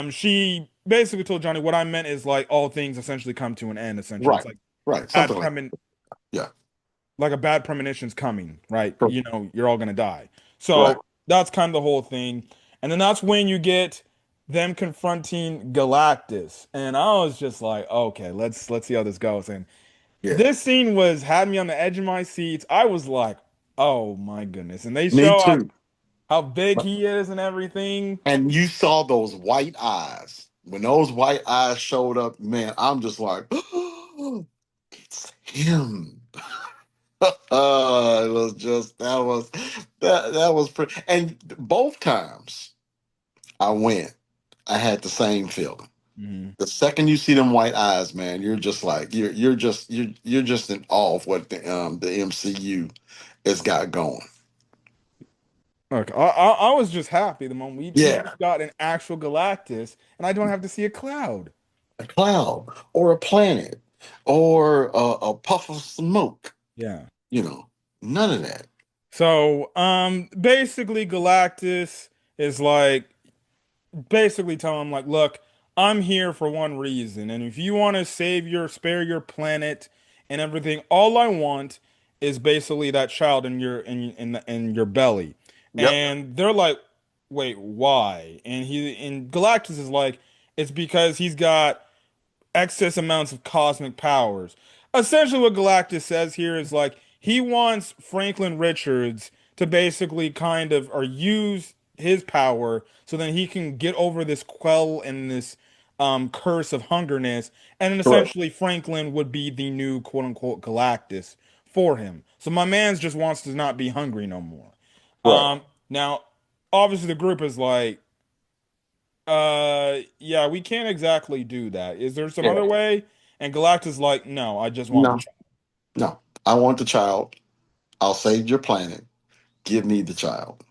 Speaker 1: she basically told Johnny what I meant is like all things essentially come to an end. Essentially, it's
Speaker 2: Right.
Speaker 1: like
Speaker 2: Right.
Speaker 1: bad
Speaker 2: Something like
Speaker 1: premin
Speaker 2: yeah.
Speaker 1: like a bad premonition's coming, right?
Speaker 2: Cor-
Speaker 1: You're all gonna die.
Speaker 2: Right.
Speaker 1: So that's kind of the whole thing. And then that's when you get them confronting Galactus. And I was just like, okay, let's see how this goes. And
Speaker 2: Yeah.
Speaker 1: this scene was had me on the edge of my seats. I was like, oh my goodness. And they
Speaker 2: Me
Speaker 1: show
Speaker 2: too.
Speaker 1: how big he is and everything.
Speaker 2: And you saw those white eyes. When those white eyes showed up, man, I'm just like, it's him. It was just that was pretty. And both times I went, I had the same feeling.
Speaker 1: Mhm.
Speaker 2: The second you see them white eyes, man, you're just like you're just in awe of what the MCU has got going.
Speaker 1: Look, I was just happy the moment we
Speaker 2: Yeah,
Speaker 1: just got an actual Galactus and I don't have to see a cloud.
Speaker 2: a cloud or a planet or a puff of smoke.
Speaker 1: Yeah.
Speaker 2: You know, none of that.
Speaker 1: So, basically, Galactus is like basically telling him like, look, I'm here for one reason, and if you want to spare your planet and everything, all I want is basically that child in your belly.
Speaker 2: Yep.
Speaker 1: And they're like, wait, why? And Galactus is like, it's because he's got excess amounts of cosmic powers. Essentially, what Galactus says here is like he wants Franklin Richards to basically kind of or use his power so then he can get over this quell and this curse of hungerness, and then
Speaker 2: Correct.
Speaker 1: essentially Franklin would be the new quote unquote Galactus for him. So my man's just wants to not be hungry no more.
Speaker 2: Right.
Speaker 1: Now obviously the group is like, yeah, we can't exactly do that. Is there some
Speaker 2: Yeah.
Speaker 1: other way? And Galactus like, no, I just want the
Speaker 2: No.
Speaker 1: child.
Speaker 2: No. I want the child. I'll save your planet. Give me the child.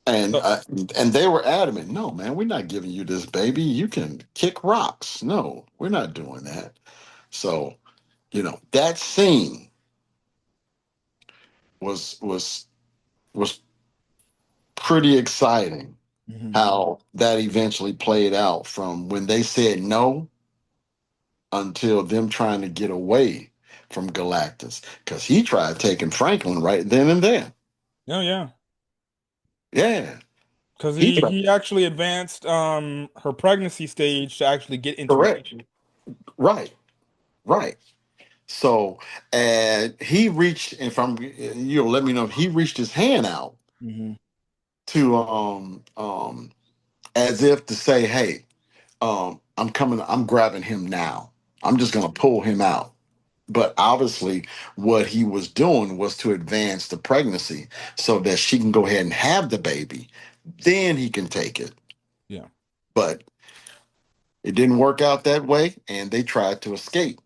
Speaker 2: And
Speaker 1: So,
Speaker 2: uh, and they were adamant. No, man, we're not giving you this baby. You can kick rocks. No, we're not doing that. So that scene was was pretty exciting.
Speaker 1: mhm.
Speaker 2: How that eventually played out from when they said no until them trying to get away from Galactus because he tried taking Franklin right then and there.
Speaker 1: Oh yeah.
Speaker 2: Yeah,
Speaker 1: Because
Speaker 2: he
Speaker 1: he actually advanced her pregnancy stage to actually get into the
Speaker 2: correct.
Speaker 1: future.
Speaker 2: Right, right. So, and he reached, and from you'll let me know, he reached his hand out
Speaker 1: Hmm.
Speaker 2: to as if to say, "Hey, I'm coming. I'm grabbing him now. I'm just gonna pull him out." But obviously, what he was doing was to advance the pregnancy so that she can go ahead and have the baby. Then he can take it.
Speaker 1: Yeah.
Speaker 2: But it didn't work out that way, and they tried to escape.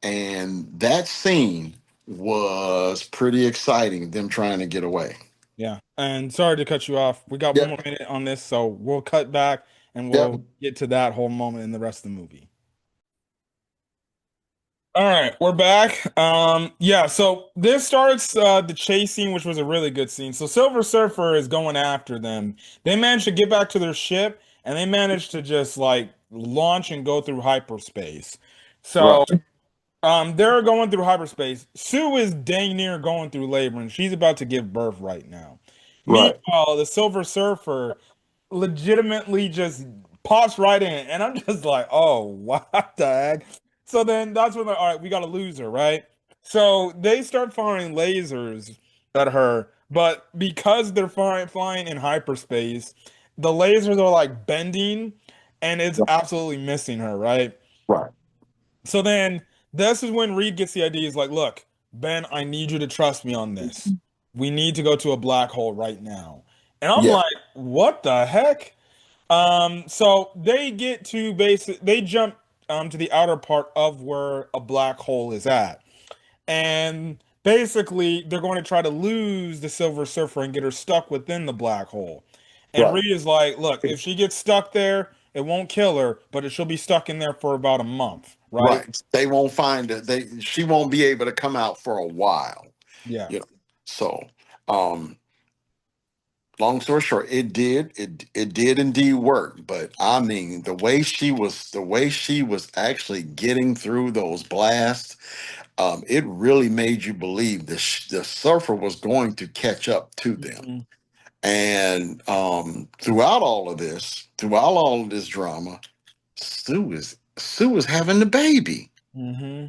Speaker 2: And that scene was pretty exciting, them trying to get away.
Speaker 1: Yeah. And sorry to cut you off. We got one more
Speaker 2: Yep.
Speaker 1: minute on this, so we'll cut back and
Speaker 2: Yep.
Speaker 1: we'll get to that whole moment in the rest of the movie. All right, we're back. Yeah, so this starts the chase scene, which was a really good scene. So Silver Surfer is going after them. They manage to get back to their ship and they manage to just like launch and go through hyperspace. So
Speaker 2: Right.
Speaker 1: they're going through hyperspace. Sue is dang near going through labor and she's about to give birth right now.
Speaker 2: Right.
Speaker 1: Meanwhile, the Silver Surfer legitimately just pops right in, and I'm just like, oh, what the heck? So then that's when they're all right, we got a loser, right? So they start firing lasers at her, but because they're flying in hyperspace, the lasers are like bending, and it's absolutely missing her, right?
Speaker 2: Right.
Speaker 1: So then this is when Reed gets the idea. He's like, look, Ben, I need you to trust me on this. We need to go to a black hole right now. And I'm
Speaker 2: Yeah.
Speaker 1: like, what the heck? So they get to they jump to the outer part of where a black hole is at. And basically they're going to try to lose the Silver Surfer and get her stuck within the black hole. And
Speaker 2: Right.
Speaker 1: Reed is like, look, if she gets stuck there, it won't kill her, but she'll be stuck in there for about a month, right?
Speaker 2: Right. They won't find it. She won't be able to come out for a while.
Speaker 1: Yeah.
Speaker 2: You know. So, um, long story short, it did indeed work. But I mean, the way she was actually getting through those blasts, it really made you believe the surfer was going to catch up to them.
Speaker 1: Hmm.
Speaker 2: And throughout all of this drama, Sue is having the baby.
Speaker 1: Hmm.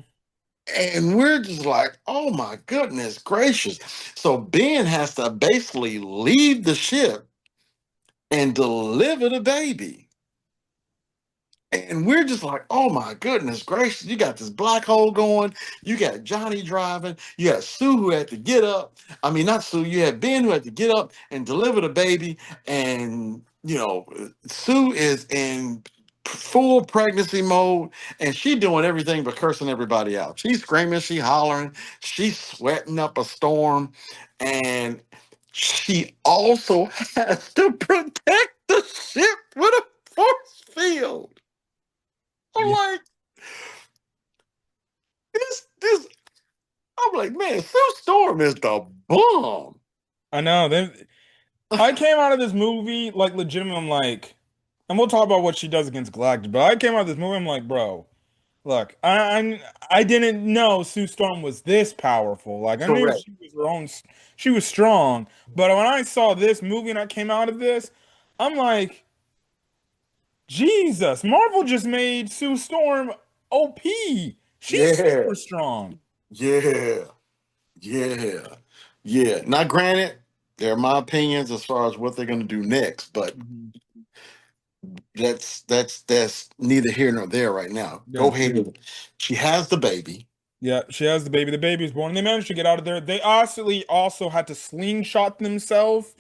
Speaker 2: And we're just like, oh my goodness gracious. So Ben has to basically leave the ship and deliver the baby. And we're just like, oh my goodness gracious, you got this black hole going. You got Johnny driving. You got Sue who had to get up. I mean, not Sue, you had Ben who had to get up and deliver the baby. And, Sue is in full pregnancy mode and she doing everything but cursing everybody out. She's screaming, she hollering, she's sweating up a storm. And she also has to protect the ship with a force field. I'm
Speaker 1: Yeah.
Speaker 2: like, this. I'm like, man, Sue Storm is the bomb.
Speaker 1: I know. I came out of this movie like legitimately. I'm like, and we'll talk about what she does against Galactus. But I came out of this movie. I'm like, bro, look, I didn't know Sue Storm was this powerful. Like I knew
Speaker 2: Correct.
Speaker 1: she was her own. She was strong. But when I saw this movie and I came out of this, I'm like, Jesus, Marvel just made Sue Storm OP. She's
Speaker 2: Yeah,
Speaker 1: super strong.
Speaker 2: yeah, yeah, yeah. Now, granted, they're my opinions as far as what they're going to do next, but
Speaker 1: Mhm.
Speaker 2: That's neither here nor there right now. Go
Speaker 1: Yeah.
Speaker 2: ahead. She has the baby.
Speaker 1: Yeah, she has the baby. The baby's born. They managed to get out of there. They also had to slingshot themselves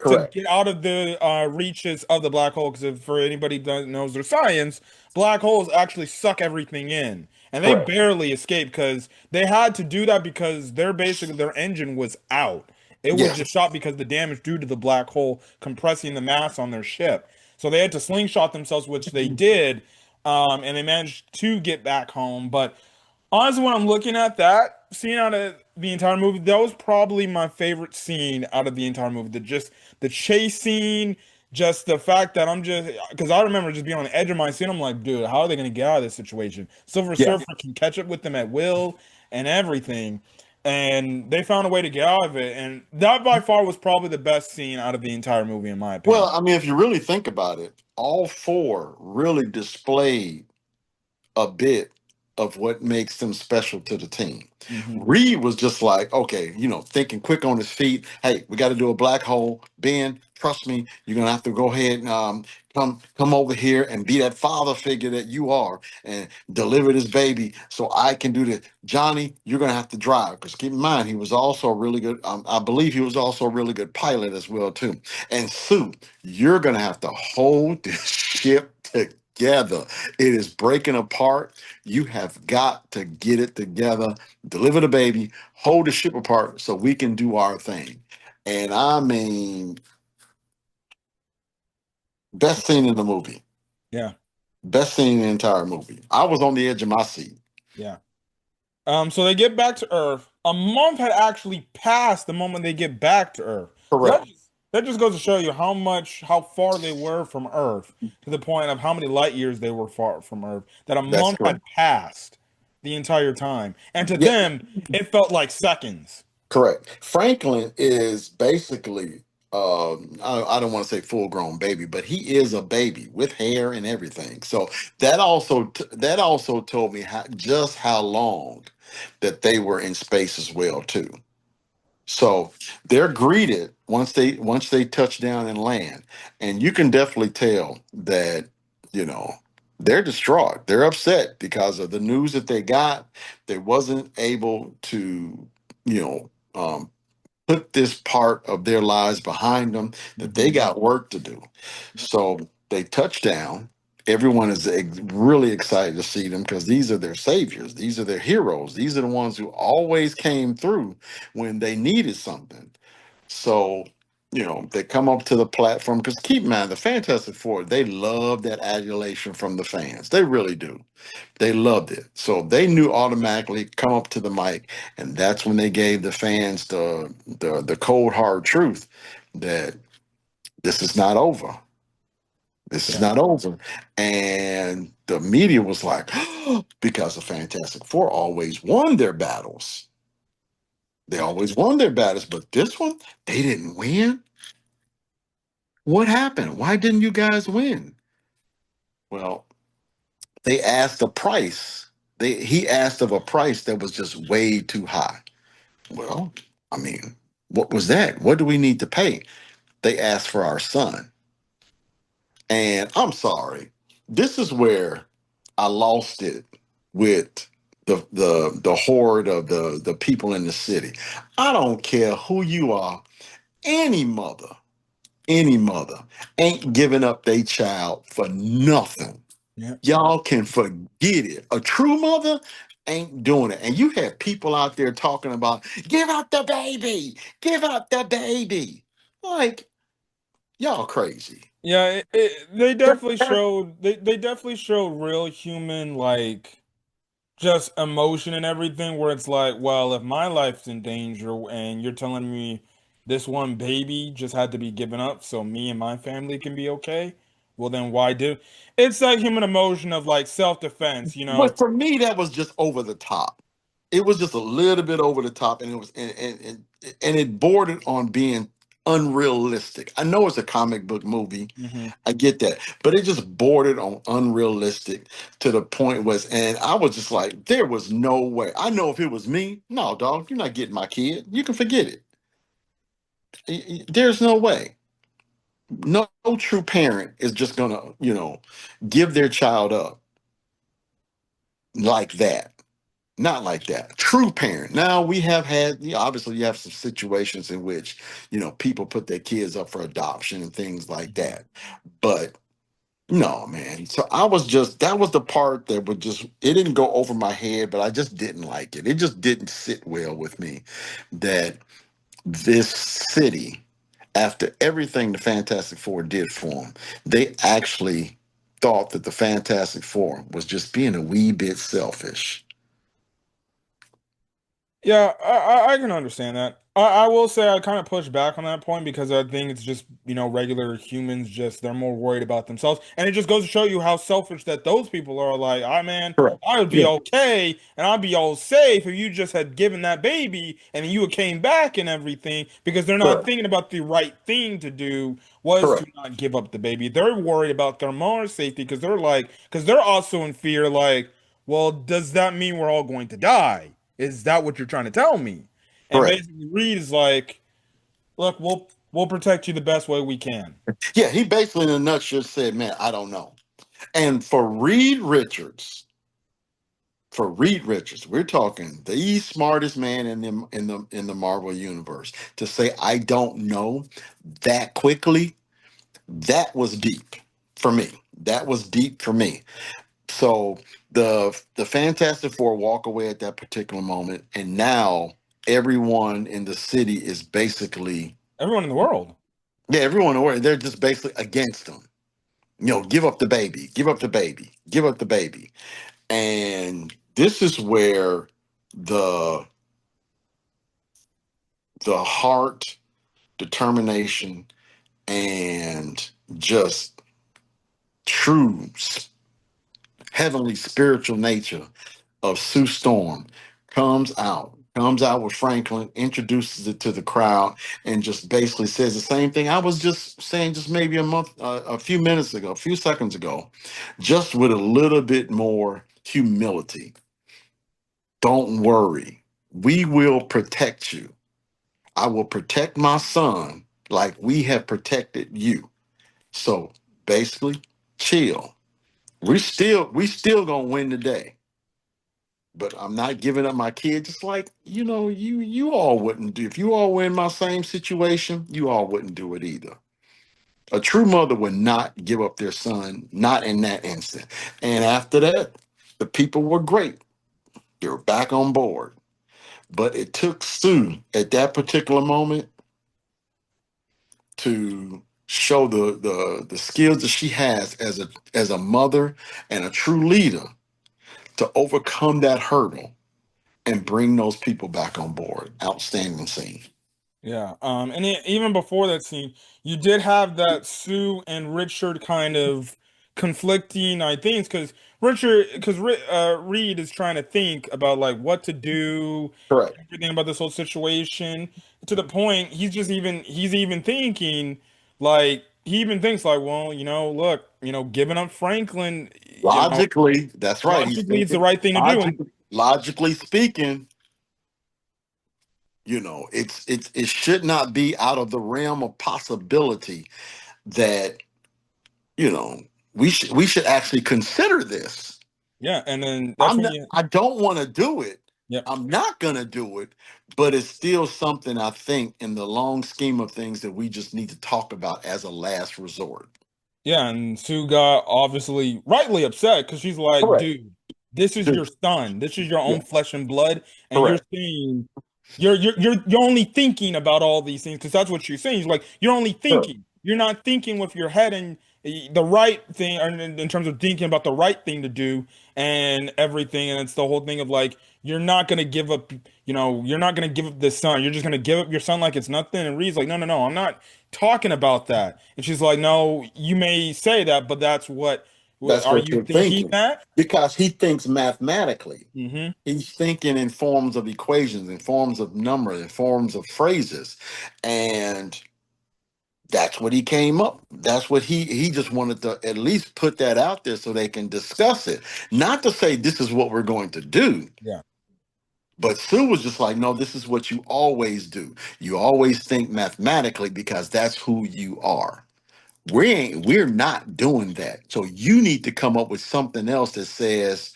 Speaker 1: to
Speaker 2: Correct.
Speaker 1: get out of the reaches of the black hole. Because for anybody that knows their science, black holes actually suck everything in, and they
Speaker 2: Correct.
Speaker 1: barely escaped because they had to do that because their engine was out. It was
Speaker 2: Yes.
Speaker 1: just shot because the damage due to the black hole compressing the mass on their ship. So they had to slingshot themselves, which they did, and they managed to get back home. But honestly, when I'm looking at that scene out of the entire movie, that was probably my favorite scene out of the entire movie. The chase scene, just the fact that I'm just because I remember just being on the edge of my seat. I'm like, dude, how are they gonna get out of this situation? Silver
Speaker 2: Yeah.
Speaker 1: Surfer can catch up with them at will and everything. And they found a way to get out of it. And that by far was probably the best scene out of the entire movie, in my
Speaker 2: Well,
Speaker 1: opinion.
Speaker 2: I mean, if you really think about it, all four really displayed a bit of what makes them special to the team.
Speaker 1: Hmm.
Speaker 2: Reed was just like, okay, thinking quick on his feet. Hey, we got to do a black hole. Ben, trust me, you're gonna have to go ahead and come over here and be that father figure that you are and deliver this baby so I can do this. Johnny, you're gonna have to drive because keep in mind he was also a really good. I believe he was also a really good pilot as well too. And Sue, you're gonna have to hold this ship together. It is breaking apart. You have got to get it together, deliver the baby, hold the ship apart so we can do our thing. And I mean, best scene in the movie,
Speaker 1: Yeah,
Speaker 2: best scene in the entire movie. I was on the edge of my seat.
Speaker 1: yeah. So they get back to Earth. A month had actually passed the moment they get back to Earth. So
Speaker 2: Correct.
Speaker 1: that just goes to show you how far they were from Earth, to the point of how many light years they were far from Earth. That a
Speaker 2: That's
Speaker 1: month
Speaker 2: correct.
Speaker 1: had passed the entire time, and to
Speaker 2: Yeah,
Speaker 1: them, it felt like seconds.
Speaker 2: correct. Franklin is basically, I don't want to say full grown baby, but he is a baby with hair and everything. So that also told me just how long that they were in space as well too. So they're greeted once they touch down and land, and you can definitely tell that you know they're distraught. They're upset because of the news that they got. They wasn't able to you know put this part of their lives behind them. That they
Speaker 1: Hmm.
Speaker 2: got work to do. So they touch down. Everyone is really excited to see them because these are their saviors. These are their heroes. These are the ones who always came through when they needed something. So, they come up to the platform because keep in mind, the Fantastic Four, they love that adulation from the fans. They really do. They loved it. So they knew automatically come up to the mic, and that's when they gave the fans the cold hard truth that this is not over. This is
Speaker 1: Yeah,
Speaker 2: not over. And the media was like, because the Fantastic Four always won their battles. They always won their battles, but this one, they didn't win. What happened? Why didn't you guys win? Well, they asked a price. He asked of a price that was just way too high. Well, I mean, what was that? What do we need to pay? They asked for our son. And I'm sorry. This is where I lost it with the horde of the people in the city. I don't care who you are, any mother, any mother ain't giving up their child for nothing.
Speaker 1: yeah,
Speaker 2: Y'all can forget it. A true mother ain't doing it. And you have people out there talking about give up the baby, give up the baby. Like, y'all crazy.
Speaker 1: yeah. They definitely showed they definitely showed real human, like, just emotion and everything, where it's like, well, if my life's in danger and you're telling me this one baby just had to be given up so me and my family can be okay, well, then why do it's like human emotion of like self-defense, you know?
Speaker 2: But for me, that was just over the top. It was just a little bit over the top, and it was and it bordered on being unrealistic. I know it's a comic book movie.
Speaker 1: Hmm.
Speaker 2: I get that, but it just bordered on unrealistic to the point was, and I was just like, there was no way. I know if it was me, no, dog, you're not getting my kid. You can forget it. There's no way. no true parent is just gonna, give their child up like that. Not like that. True parent. Now we have had, obviously you have some situations in which, people put their kids up for adoption and things like
Speaker 1: Mhm.
Speaker 2: that. But no, man. So I was just, that was the part that would just, it didn't go over my head, but I just didn't like it. It just didn't sit well with me that this city, after everything the Fantastic Four did for them, they actually thought that the Fantastic Four was just being a wee bit selfish.
Speaker 1: Yeah, I can understand that. I will say I kind of push back on that point because I think it's just, regular humans just they're more worried about themselves. And it just goes to show you how selfish that those people are like, I man,
Speaker 2: Correct.
Speaker 1: I would be
Speaker 2: Yeah.
Speaker 1: okay and I'd be all safe if you just had given that baby and then you came back and everything because they're not
Speaker 2: Correct.
Speaker 1: thinking about the right thing to do was to
Speaker 2: Correct.
Speaker 1: not give up the baby. They're worried about their own safety because they're also in fear like, well, does that mean we're all going to die? Is that what you're trying to tell me? And
Speaker 2: Correct.
Speaker 1: basically, Reed is like, look, we'll protect you the best way we can.
Speaker 2: Yeah, he basically in a nutshell said, man, I don't know. And for Reed Richards, we're talking the smartest man in the Marvel universe. To say I don't know that quickly, that was deep for me. That was deep for me. So the Fantastic Four walk away at that particular moment, and now everyone in the city is basically,
Speaker 1: Everyone in the world.
Speaker 2: yeah, everyone aware, they're just basically against them. Give up the baby, give up the baby, give up the baby. And this is where the the heart, determination, and just true heavenly spiritual nature of Sue Storm comes out with Franklin, introduces it to the crowd, and just basically says the same thing I was just saying just maybe a few minutes ago, a few seconds ago, just with a little bit more humility. Don't worry, we will protect you. I will protect my son like we have protected you. So basically, chill. We still gonna win today, but I'm not giving up my kids. It's like, you all wouldn't do, if you all were in my same situation, you all wouldn't do it either. A true mother would not give up their son, not in that instant. And after that, the people were great. They were back on board. But it took Sue at that particular moment to show the skills that she has as a mother and a true leader to overcome that hurdle and bring those people back on board. Outstanding scene.
Speaker 1: Yeah. And even before that scene, you did have that Sue and Richard kind of conflicting ideas because Reed is trying to think about like what to do,
Speaker 2: Correct.
Speaker 1: everything about this whole situation to the point he's even thinking like he even thinks like, well, look, giving up Franklin,
Speaker 2: Logically, that's right. He's
Speaker 1: logically it's the
Speaker 2: thinking
Speaker 1: right thing to do. And
Speaker 2: logically speaking, it should not be out of the realm of possibility that, you know, we should actually consider this.
Speaker 1: yeah, and then that's when you
Speaker 2: I don't want to do it.
Speaker 1: yeah.
Speaker 2: I'm not gonna do it, but it's still something I think in the long scheme of things that we just need to talk about as a last resort.
Speaker 1: Yeah, and Sue got obviously rightly upset because she's like,
Speaker 2: Correct.
Speaker 1: dude, this is your son. This is your
Speaker 2: Yeah.
Speaker 1: own flesh and blood, and you're
Speaker 2: Correct.
Speaker 1: saying you're only thinking about all these things because that's what she's saying. She's like, you're only
Speaker 2: Correct.
Speaker 1: thinking. You're not thinking with your head and the right thing, or in terms of thinking about the right thing to do and everything. And it's the whole thing of like, you're not gonna give up. You're not gonna give up this son. You're just gonna give up your son like it's nothing. And Reed's like, no, no, no, I'm not talking about that. And she's like, no, you may say that, but that's what
Speaker 2: That's
Speaker 1: are
Speaker 2: what
Speaker 1: you
Speaker 2: you're
Speaker 1: thinking
Speaker 2: thinking
Speaker 1: that?
Speaker 2: because he thinks mathematically.
Speaker 1: Hmm.
Speaker 2: He's thinking in forms of equations, in forms of numbers, in forms of phrases, and that's what he came up. That's what he just wanted to at least put that out there so they can discuss it. Not to say this is what we're going to do,
Speaker 1: Yeah.
Speaker 2: but Sue was just like, no, this is what you always do. You always think mathematically because that's who you are. we're not doing that. So you need to come up with something else that says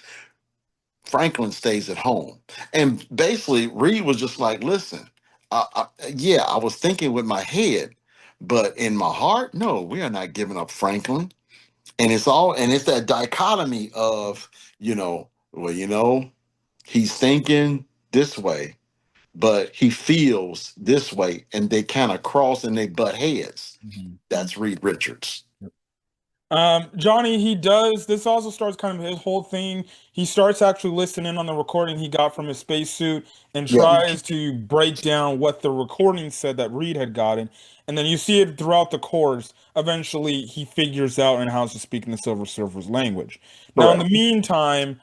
Speaker 2: Franklin stays at home. And basically, Reed was just like, listen, yeah, I was thinking with my head, but in my heart, no, we are not giving up Franklin. And it's that dichotomy of, well, he's thinking this way, but he feels this way, and they kind of cross and they butt heads.
Speaker 1: Mhm.
Speaker 2: That's Reed Richards.
Speaker 1: Johnny, he does. This also starts kind of his whole thing. He starts actually listening on the recording he got from his spacesuit and
Speaker 2: Yeah,
Speaker 1: tries to break down what the recording said that Reed had gotten. And then you see it throughout the course. Eventually, he figures out and how to speak in the Silver Surfer's language. Now, in the
Speaker 2: correct,
Speaker 1: meantime,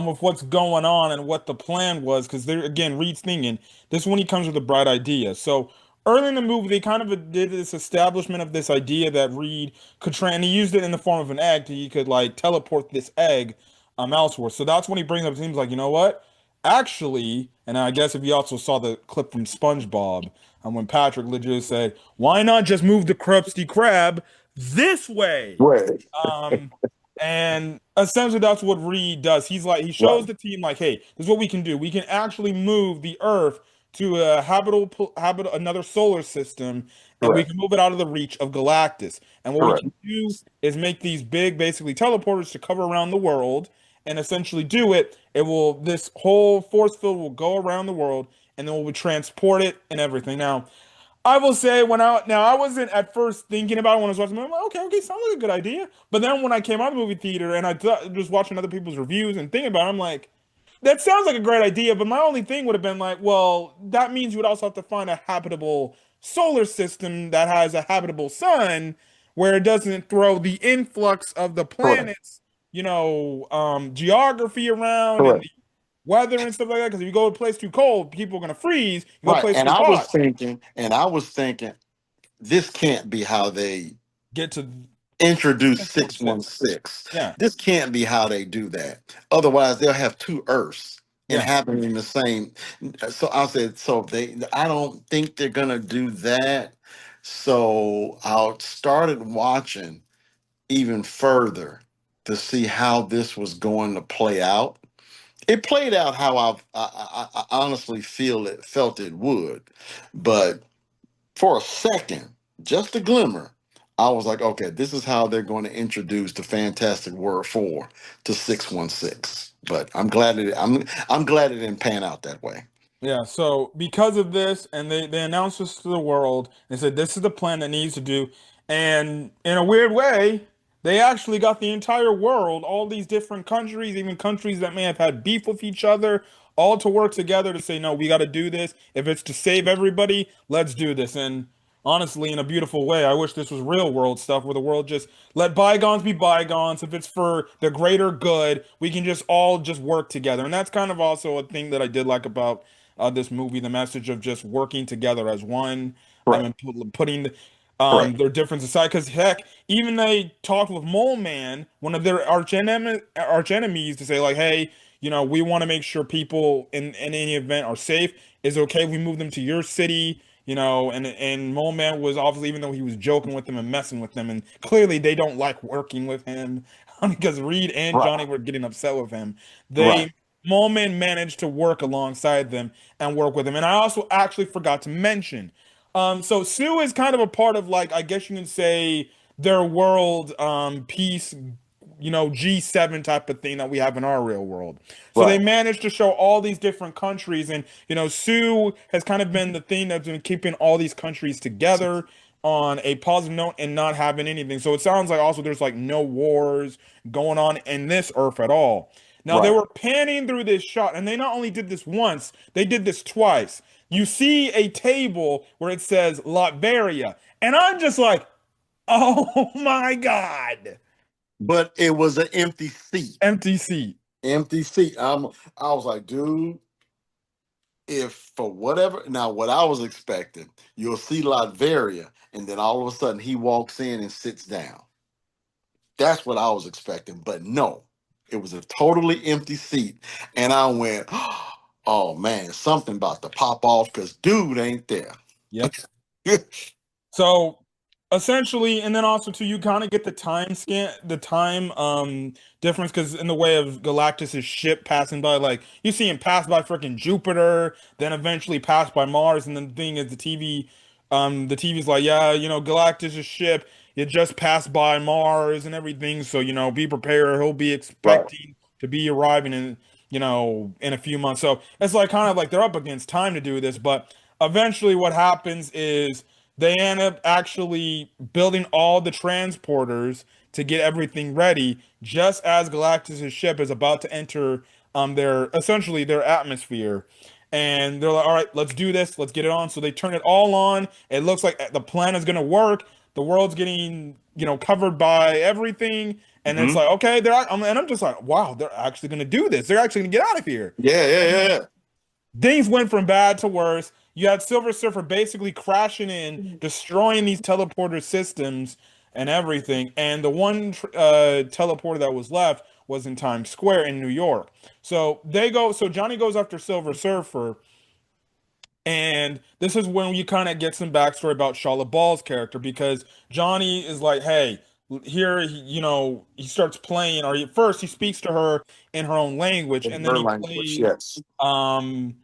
Speaker 1: with what's going on and what the plan was, because they're again, Reed's thinking this is when he comes with a bright idea. So early in the movie, they kind of did this establishment of this idea that Reed could train, and he used it in the form of an egg. He could like teleport this egg elsewhere. So that's when he brings up. It seems like you know what, actually, and I guess if you also saw the clip from SpongeBob, when Patrick legit said, "Why not just move the Krusty Krab this way?"
Speaker 2: right,
Speaker 1: Um, and essentially that's what Reed does. He's like he shows
Speaker 2: right,
Speaker 1: the team like, hey, this is what we can do. We can actually move the Earth to a habitable another solar system, and we
Speaker 2: correct,
Speaker 1: can move it out of the reach of Galactus. And what we
Speaker 2: correct,
Speaker 1: can do is make these big, basically teleporters to cover around the world, and essentially do it. It will this whole force field will go around the world, and then we'll transport it and everything. Now, I will say I wasn't at first thinking about it when I was watching the movie. I'm like, okay, sounds like a good idea. But then when I came out of the movie theater and just watching other people's reviews and thinking about it, I'm like, that sounds like a great idea. But my only thing would have been like, well, that means you would also have to find a habitable solar system that has a habitable sun where it doesn't throw the influx of the
Speaker 2: correct,
Speaker 1: planet's, geography around and
Speaker 2: correct.
Speaker 1: the weather and stuff like that. Because if you go to a place too cold, people are gonna freeze. You go to a
Speaker 2: Right.
Speaker 1: place
Speaker 2: And
Speaker 1: too hot,
Speaker 2: I was thinking, this can't be how they
Speaker 1: get to
Speaker 2: introduce
Speaker 1: 616.
Speaker 2: 616.
Speaker 1: Yeah,
Speaker 2: This can't be how they do that. Otherwise, they'll have two Earths
Speaker 1: yeah.
Speaker 2: inhabiting the same. So I said, I don't think they're gonna do that. So I started watching even further to see how this was going to play out. It played out how I honestly felt it would, but for a second, just a glimmer, I was like, okay, this is how they're going to introduce the Fantastic Word 4 to 616. But I'm glad it didn't pan out that way.
Speaker 1: Yeah, so because of this, and they announced this to the world, they said this is the plan that needs to do. And in a weird way, they actually got the entire world, all these different countries, even countries that may have had beef with each other, all to work together to say, no, we got to do this. If it's to save everybody, let's do this. And honestly, in a beautiful way, I wish this was real world stuff where the world just let bygones be bygones. If it's for the greater good, we can just all just work together. And that's kind of also a thing that I did like about this movie, the message of just working together as one. I
Speaker 2: Correct.
Speaker 1: mean, putting
Speaker 2: Correct.
Speaker 1: their differences aside. Because heck, even they talked with Mole Man, one of their arch enemies, to say like, hey, we want to make sure people in any event are safe. Is it okay if we move them to your city? And Mole Man was obviously, even though he was joking with them and messing with them, and clearly they don't like working with him because Reed and
Speaker 2: Right.
Speaker 1: Johnny were getting upset with him.
Speaker 2: Right.
Speaker 1: They Moment managed to work alongside them and work with them. And I also actually forgot to mention, so Sue is kind of a part of like I guess you can say their world peace, G7 type of thing that we have in our real world. So they
Speaker 2: Right.
Speaker 1: managed to show all these different countries, and Sue has kind of been the thing that's been keeping all these countries together on a positive note and not having anything. So it sounds like also there's like no wars going on in this Earth at all. Now they
Speaker 2: Right.
Speaker 1: were panning through this shot, and they not only did this once, they did this twice. You see a table where it says Latveria, and I'm just like, oh my God,
Speaker 2: But it was an empty seat.
Speaker 1: empty seat.
Speaker 2: Empty seat. I was like, dude, if for whatever now what I was expecting, you'll see Latveria, and then all of a sudden he walks in and sits down. That's what I was expecting, but no, it was a totally empty seat, and I went, "Oh man, something about to pop off because dude ain't there."
Speaker 1: Yep. So. Essentially, and then also too, you kind of get the time difference because in the way of Galactus's ship passing by, like you see him pass by freaking Jupiter, then eventually pass by Mars, and then the thing is the TV's like, yeah, Galactus's ship, it just passed by Mars and everything, so be prepared. He'll be
Speaker 2: Right.
Speaker 1: expecting to be arriving in a few months. So it's like kind of like they're up against time to do this, but eventually what happens is they end up actually building all the transporters to get everything ready, just as Galactus's ship is about to enter their essentially their atmosphere. And they're like, all right, let's do this, let's get it on. So they turn it all on. It looks like the plan is gonna work. The world's getting, covered by everything. And it's
Speaker 2: Hmm.
Speaker 1: like, okay, and I'm just like, wow, they're actually gonna do this. They're actually gonna get out of here.
Speaker 2: Yeah, yeah,
Speaker 1: And
Speaker 2: yeah,
Speaker 1: then
Speaker 2: yeah.
Speaker 1: things went from bad to worse. You had Silver Surfer basically crashing in, destroying these teleporter systems and everything. And the one teleporter that was left was in Times Square in New York. So Johnny goes after Silver Surfer, and this is when you kind of get some backstory about Charlotte Ball's character because Johnny is like, hey, here, he starts playing, or first he speaks to her in her own language,
Speaker 2: In
Speaker 1: and then
Speaker 2: her
Speaker 1: he
Speaker 2: language,
Speaker 1: plays,
Speaker 2: yes.
Speaker 1: um,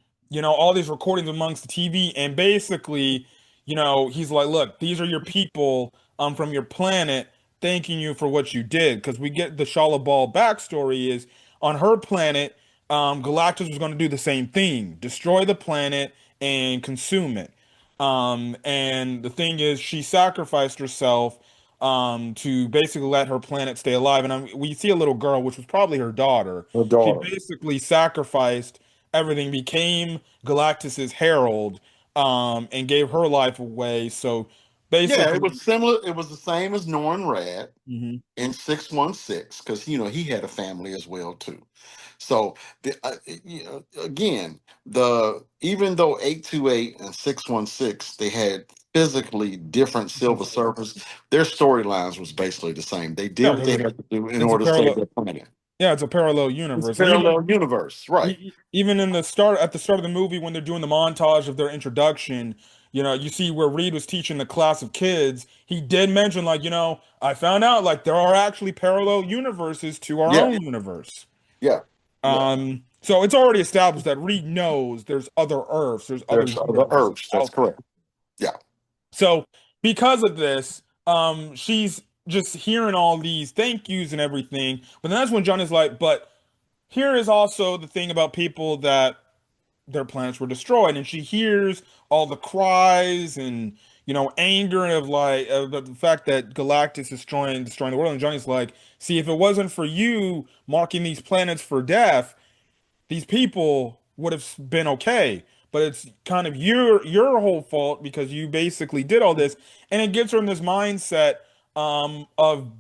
Speaker 1: all these recordings amongst the TV, and basically, he's like, look, these are your people, from your planet, thanking you for what you did, because we get the Charlotte Ball backstory is on her planet, Galactus was going to do the same thing, destroy the planet and consume it. And the thing is, she sacrificed herself to basically let her planet stay alive. And we see a little girl, which was probably her daughter.
Speaker 2: Her
Speaker 1: She
Speaker 2: daughter.
Speaker 1: basically sacrificed everything, became Galactus's herald, and gave her life away. So
Speaker 2: Yeah, it
Speaker 1: basically,
Speaker 2: was similar. It was the same as Norrin Rad
Speaker 1: mhm.
Speaker 2: in 616 because he had a family as well too. So again, the even though 828 and 616 they had physically different Silver Surfers, their storylines was basically the same. They did
Speaker 1: Yeah,
Speaker 2: what they
Speaker 1: because
Speaker 2: had to do in
Speaker 1: it's a
Speaker 2: order to save
Speaker 1: parallel.
Speaker 2: their planet.
Speaker 1: Yeah, it's a parallel
Speaker 2: It's
Speaker 1: universe, and
Speaker 2: parallel universe, right?
Speaker 1: even in at the start of the movie when they're doing the montage of their introduction, you see where Reed was teaching the class of kids. He did mention like, I found out like there are actually parallel universes to our
Speaker 2: Yeah,
Speaker 1: own universe.
Speaker 2: yeah, yeah.
Speaker 1: So it's already established that Reed knows there's other Earths, there's other
Speaker 2: There's other
Speaker 1: universes
Speaker 2: herbs. That's
Speaker 1: out there.
Speaker 2: correct. Yeah.
Speaker 1: So because of this, she's just hearing all these thank yous and everything. But then that's when John is like, but here is also the thing about people that their planets were destroyed, and she hears all the cries and anger of like of the fact that Galactus is destroying the world. And Johnny's like, see, if it wasn't for you marking these planets for death, these people would have been okay. But it's kind of your whole fault because you basically did all this, and it gets her in this mindset of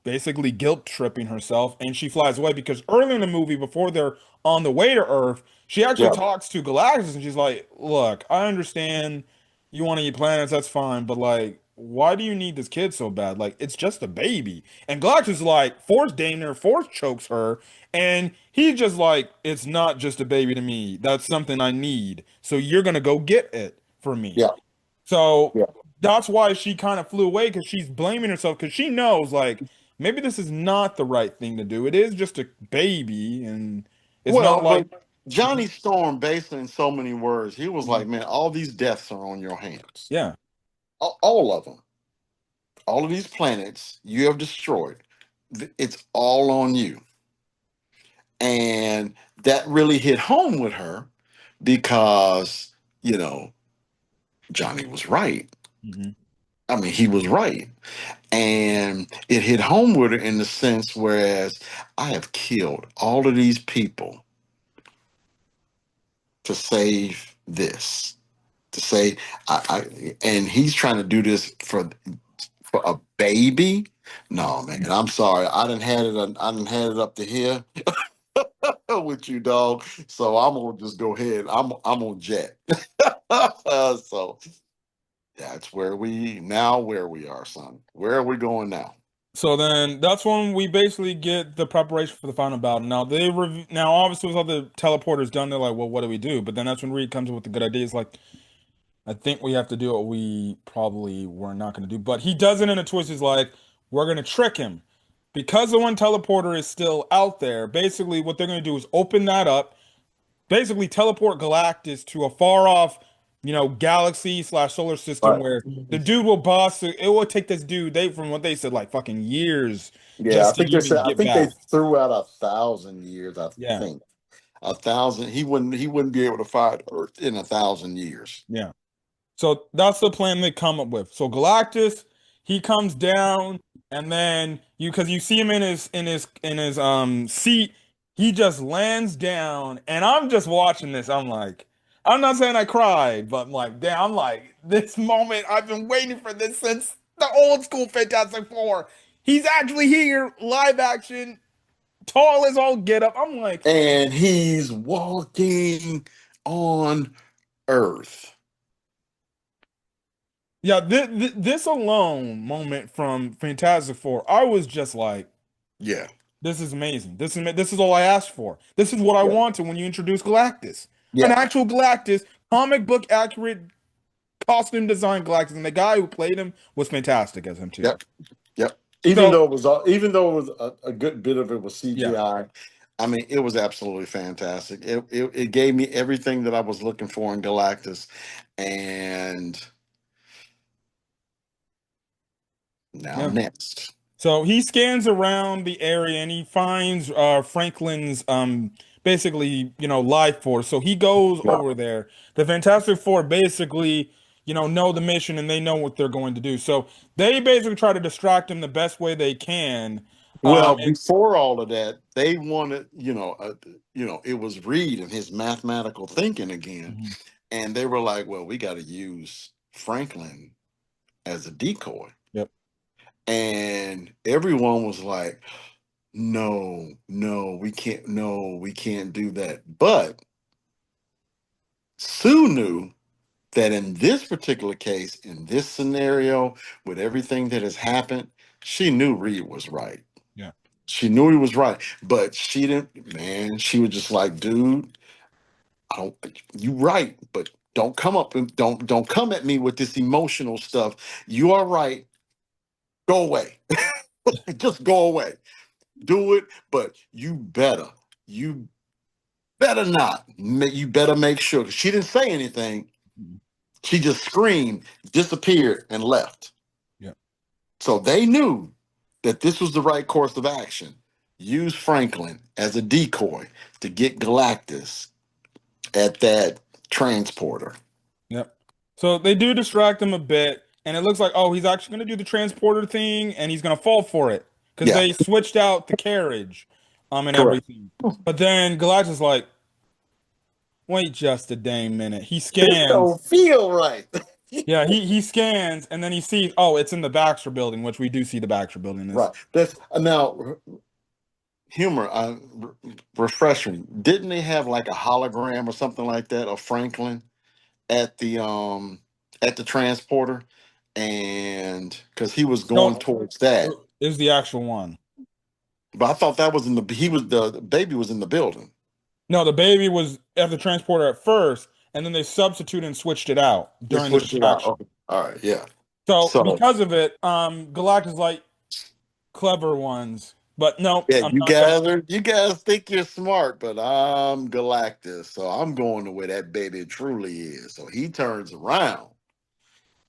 Speaker 1: basically guilt tripping herself, and she flies away because early in the movie, before they're on the way to Earth, she actually
Speaker 2: Yeah.
Speaker 1: talks to Galactus, and she's like, "Look, I understand you want to eat planets, that's fine, but like, why do you need this kid so bad? Like, it's just a baby." And Galactus is like, force chokes her, and he's just like, "It's not just a baby to me. That's something I need. So you're gonna go get it for me."
Speaker 2: Yeah.
Speaker 1: So
Speaker 2: Yeah.
Speaker 1: that's why she kind of flew away because she's blaming herself because she knows like maybe this is not the right thing to do. It is just a baby, and it's not
Speaker 2: Well,
Speaker 1: like,
Speaker 2: but Johnny Storm, basically in so many words, he was
Speaker 1: mhm,
Speaker 2: like, "Man, all these deaths are on your hands.
Speaker 1: yeah,
Speaker 2: All of them. All of these planets you have destroyed. It's all on you." And that really hit home with her because, you know, Johnny was right.
Speaker 1: hmm
Speaker 2: I mean, he was right. And it hit home with her in the sense, whereas I have killed all of these people to save this, to say, and he's trying to do this for a baby. No, man, I'm sorry. I didn't had it up to here with you, dog. So I'm gonna just go ahead. I'm on jet. So that's where we are, son. Where are we going now?
Speaker 1: So then that's when we basically get the preparation for the final battle. Now obviously with all the teleporters done, they're like, well, what do we do? But then that's when Reed comes up with the good ideas, like I think we have to do what we probably were not going to do. But he does it in a twist. He's like, we're going to trick him. Because the one teleporter is still out there, basically what they're going to do is open that up, basically teleport Galactus to a far off, galaxy slash solar system
Speaker 2: Right.
Speaker 1: where the dude will bust. It will take this dude, from what they said, like fucking years
Speaker 2: Yeah,
Speaker 1: just to even
Speaker 2: I
Speaker 1: get
Speaker 2: think they
Speaker 1: back.
Speaker 2: threw out 1,000 years. I
Speaker 1: Yeah.
Speaker 2: think 1,000. He wouldn't be able to find Earth in 1,000 years.
Speaker 1: Yeah. So that's the plan they come up with. So Galactus, he comes down, and then because you see him in his seat, he just lands down, and I'm just watching this. I'm like, I'm not saying I cried, but I'm like, damn, I'm like, this moment, I've been waiting for this since the old school Fantastic Four. He's actually here, live action, tall as all get up. I'm like,
Speaker 2: And he's walking on Earth.
Speaker 1: yeah, this alone moment from Fantastic Four, I was just like,
Speaker 2: Yeah,
Speaker 1: this is amazing. This is all I asked for. This is what I
Speaker 2: yeah,
Speaker 1: wanted when you introduced Galactus. An
Speaker 2: yeah,
Speaker 1: actual Galactus, comic book accurate costume design Galactus, and the guy who played him was fantastic as him too.
Speaker 2: yep, yep.
Speaker 1: So
Speaker 2: Even though it was a good bit of it was
Speaker 1: yeah,
Speaker 2: CGI, I mean, it was absolutely fantastic. It gave me everything that I was looking for in Galactus, and now
Speaker 1: yeah.
Speaker 2: next.
Speaker 1: So he scans around the area and he finds Franklin's basically, life force. So he goes
Speaker 2: Yeah.
Speaker 1: over there. The Fantastic Four basically, know the mission and they know what they're going to do. So they basically try to distract him the best way they can.
Speaker 2: Well,
Speaker 1: And
Speaker 2: before all of that, they wanted, it was Reed and his mathematical thinking again,
Speaker 1: Mhm.
Speaker 2: and they were like, "Well, we got to use Franklin as a decoy,"
Speaker 1: Yep.
Speaker 2: and everyone was like, no, we can't do that." But Sue knew that in this particular case, in this scenario, with everything that has happened, she knew Reed was right.
Speaker 1: Yeah.
Speaker 2: She knew he was right, but she didn't, man. She was just like, dude, I don't, you right, but don't come up and don't come at me with this emotional stuff. You are right. Go away. Just go away. Do it, but you better not. You better make sure. She didn't say anything.
Speaker 1: Mhm.
Speaker 2: She just screamed, disappeared, and left.
Speaker 1: Yep.
Speaker 2: So they knew that this was the right course of action. Use Franklin as a decoy to get Galactus at that transporter.
Speaker 1: Yep. So they do distract him a bit, and it looks like, oh, he's actually going to do the transporter thing, and he's going to fall for it because
Speaker 2: Yeah,
Speaker 1: they switched out the carriage, and
Speaker 2: correct.
Speaker 1: everything. But then Galactus is like, wait just a dang minute. He
Speaker 2: This
Speaker 1: scans.
Speaker 2: don't feel right.
Speaker 1: Yeah, he scans, and then he sees, oh, it's in the Baxter building, which we do see the Baxter building in this.
Speaker 2: Right. That's now humor. Refreshing. Didn't they have like a hologram or something like that of Franklin at the transporter, and because he was going
Speaker 1: No,
Speaker 2: towards that.
Speaker 1: it was the actual one.
Speaker 2: But I thought that was in the he was the baby was in the building.
Speaker 1: No, the baby was at the transporter at first, and then they substituted and switched it out
Speaker 2: They
Speaker 1: during the
Speaker 2: switched it out.
Speaker 1: distraction.
Speaker 2: Okay. All right. Yeah.
Speaker 1: So
Speaker 2: So
Speaker 1: because of it, Galactus like clever ones, but no,
Speaker 2: yeah,
Speaker 1: I'm not gonna.
Speaker 2: you guys think you're smart, but I'm Galactus, so I'm going to where that baby truly is. So he turns around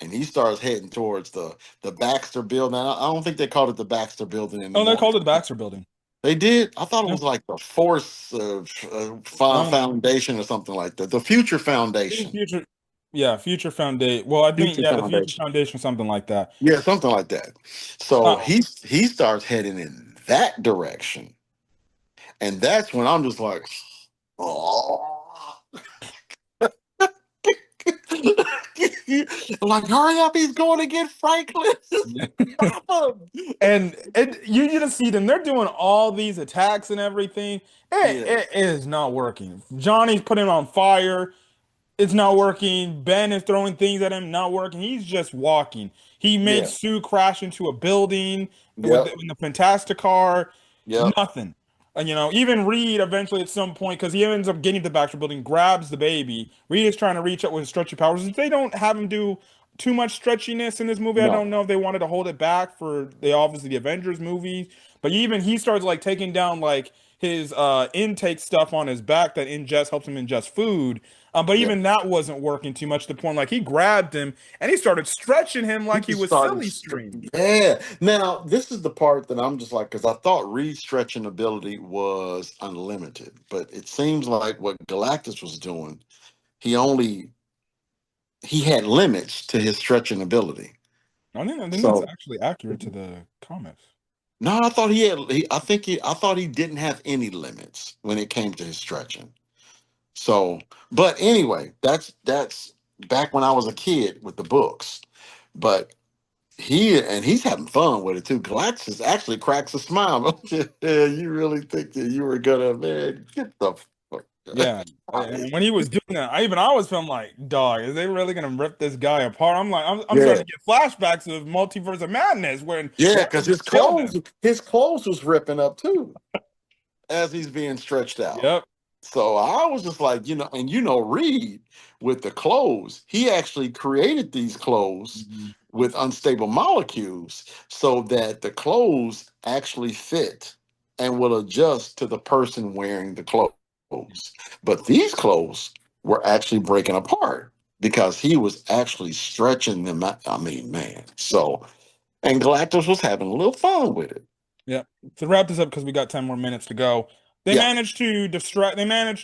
Speaker 2: and he starts heading towards the Baxter building. I don't think they called it the Baxter building
Speaker 1: Oh, they
Speaker 2: anymore.
Speaker 1: called it the Baxter Building.
Speaker 2: They did. I thought it
Speaker 1: Yeah.
Speaker 2: was like the Force
Speaker 1: Um,
Speaker 2: Foundation or something like that. The Future Foundation.
Speaker 1: Future, yeah, Future Foundation. Well, I think
Speaker 2: Future
Speaker 1: yeah, the Future
Speaker 2: Foundation.
Speaker 1: Foundation, something like that.
Speaker 2: Yeah, something like that. So
Speaker 1: Uh,
Speaker 2: he starts heading in that direction, and that's when I'm just like, oh, like hurry up, he's going to get Franklin.
Speaker 1: yeah.
Speaker 2: Stop him.
Speaker 1: And you just see them. They're doing all these attacks and everything.
Speaker 2: Yeah,
Speaker 1: It is not working. Johnny's putting on fire. It's not working. Ben is throwing things at him, not working. He's just walking. He made
Speaker 2: yeah,
Speaker 1: Sue crash into a building with
Speaker 2: yep,
Speaker 1: in the Fantastic car.
Speaker 2: yep.
Speaker 1: Nothing. Even Reed eventually at some point, because he ends up getting to the Baxter building, grabs the baby. Reed is trying to reach out with his stretchy powers. They don't have him do too much stretchiness in this movie. I don't
Speaker 2: No,
Speaker 1: know if they wanted to hold it back for obviously the Avengers movie, but even he starts like taking down like his intake stuff on his back that ingest helps him ingest food. But
Speaker 2: yeah.
Speaker 1: even that wasn't working too much to the point like he grabbed him and he started stretching him
Speaker 2: He
Speaker 1: like he
Speaker 2: just
Speaker 1: was
Speaker 2: started.
Speaker 1: silly string.
Speaker 2: Yeah. Now, this is the part that I'm just like, because I thought Reed's stretching ability was unlimited, but it seems like what Galactus was doing, he only he had limits to his stretching ability.
Speaker 1: I think that's
Speaker 2: So
Speaker 1: actually accurate to the comics.
Speaker 2: no, I thought he had. I thought he didn't have any limits when it came to his stretching. So, but anyway, that's back when I was a kid with the books. But he's having fun with it too. Galactus actually cracks a smile. Yeah, you really think that you were gonna, man, get the fuck
Speaker 1: Yeah.
Speaker 2: out of
Speaker 1: And when he was doing that, I was feeling like, dog, is they really gonna rip this guy apart? I'm
Speaker 2: Yeah,
Speaker 1: starting to get flashbacks of Multiverse of Madness when
Speaker 2: yeah,
Speaker 1: Galactus
Speaker 2: because
Speaker 1: just killed him.
Speaker 2: his clothes was ripping up too as he's being stretched out.
Speaker 1: Yep.
Speaker 2: So I was just like, and Reed with the clothes, he actually created these clothes
Speaker 1: Mhm.
Speaker 2: with unstable molecules so that the clothes actually fit and will adjust to the person wearing the clothes. But these clothes were actually breaking apart because he was actually stretching them out. I mean, man. So, and Galactus was having a little fun with it.
Speaker 1: Yep. So to wrap this up because we got 10 more minutes to go.
Speaker 2: Yeah,
Speaker 1: They managed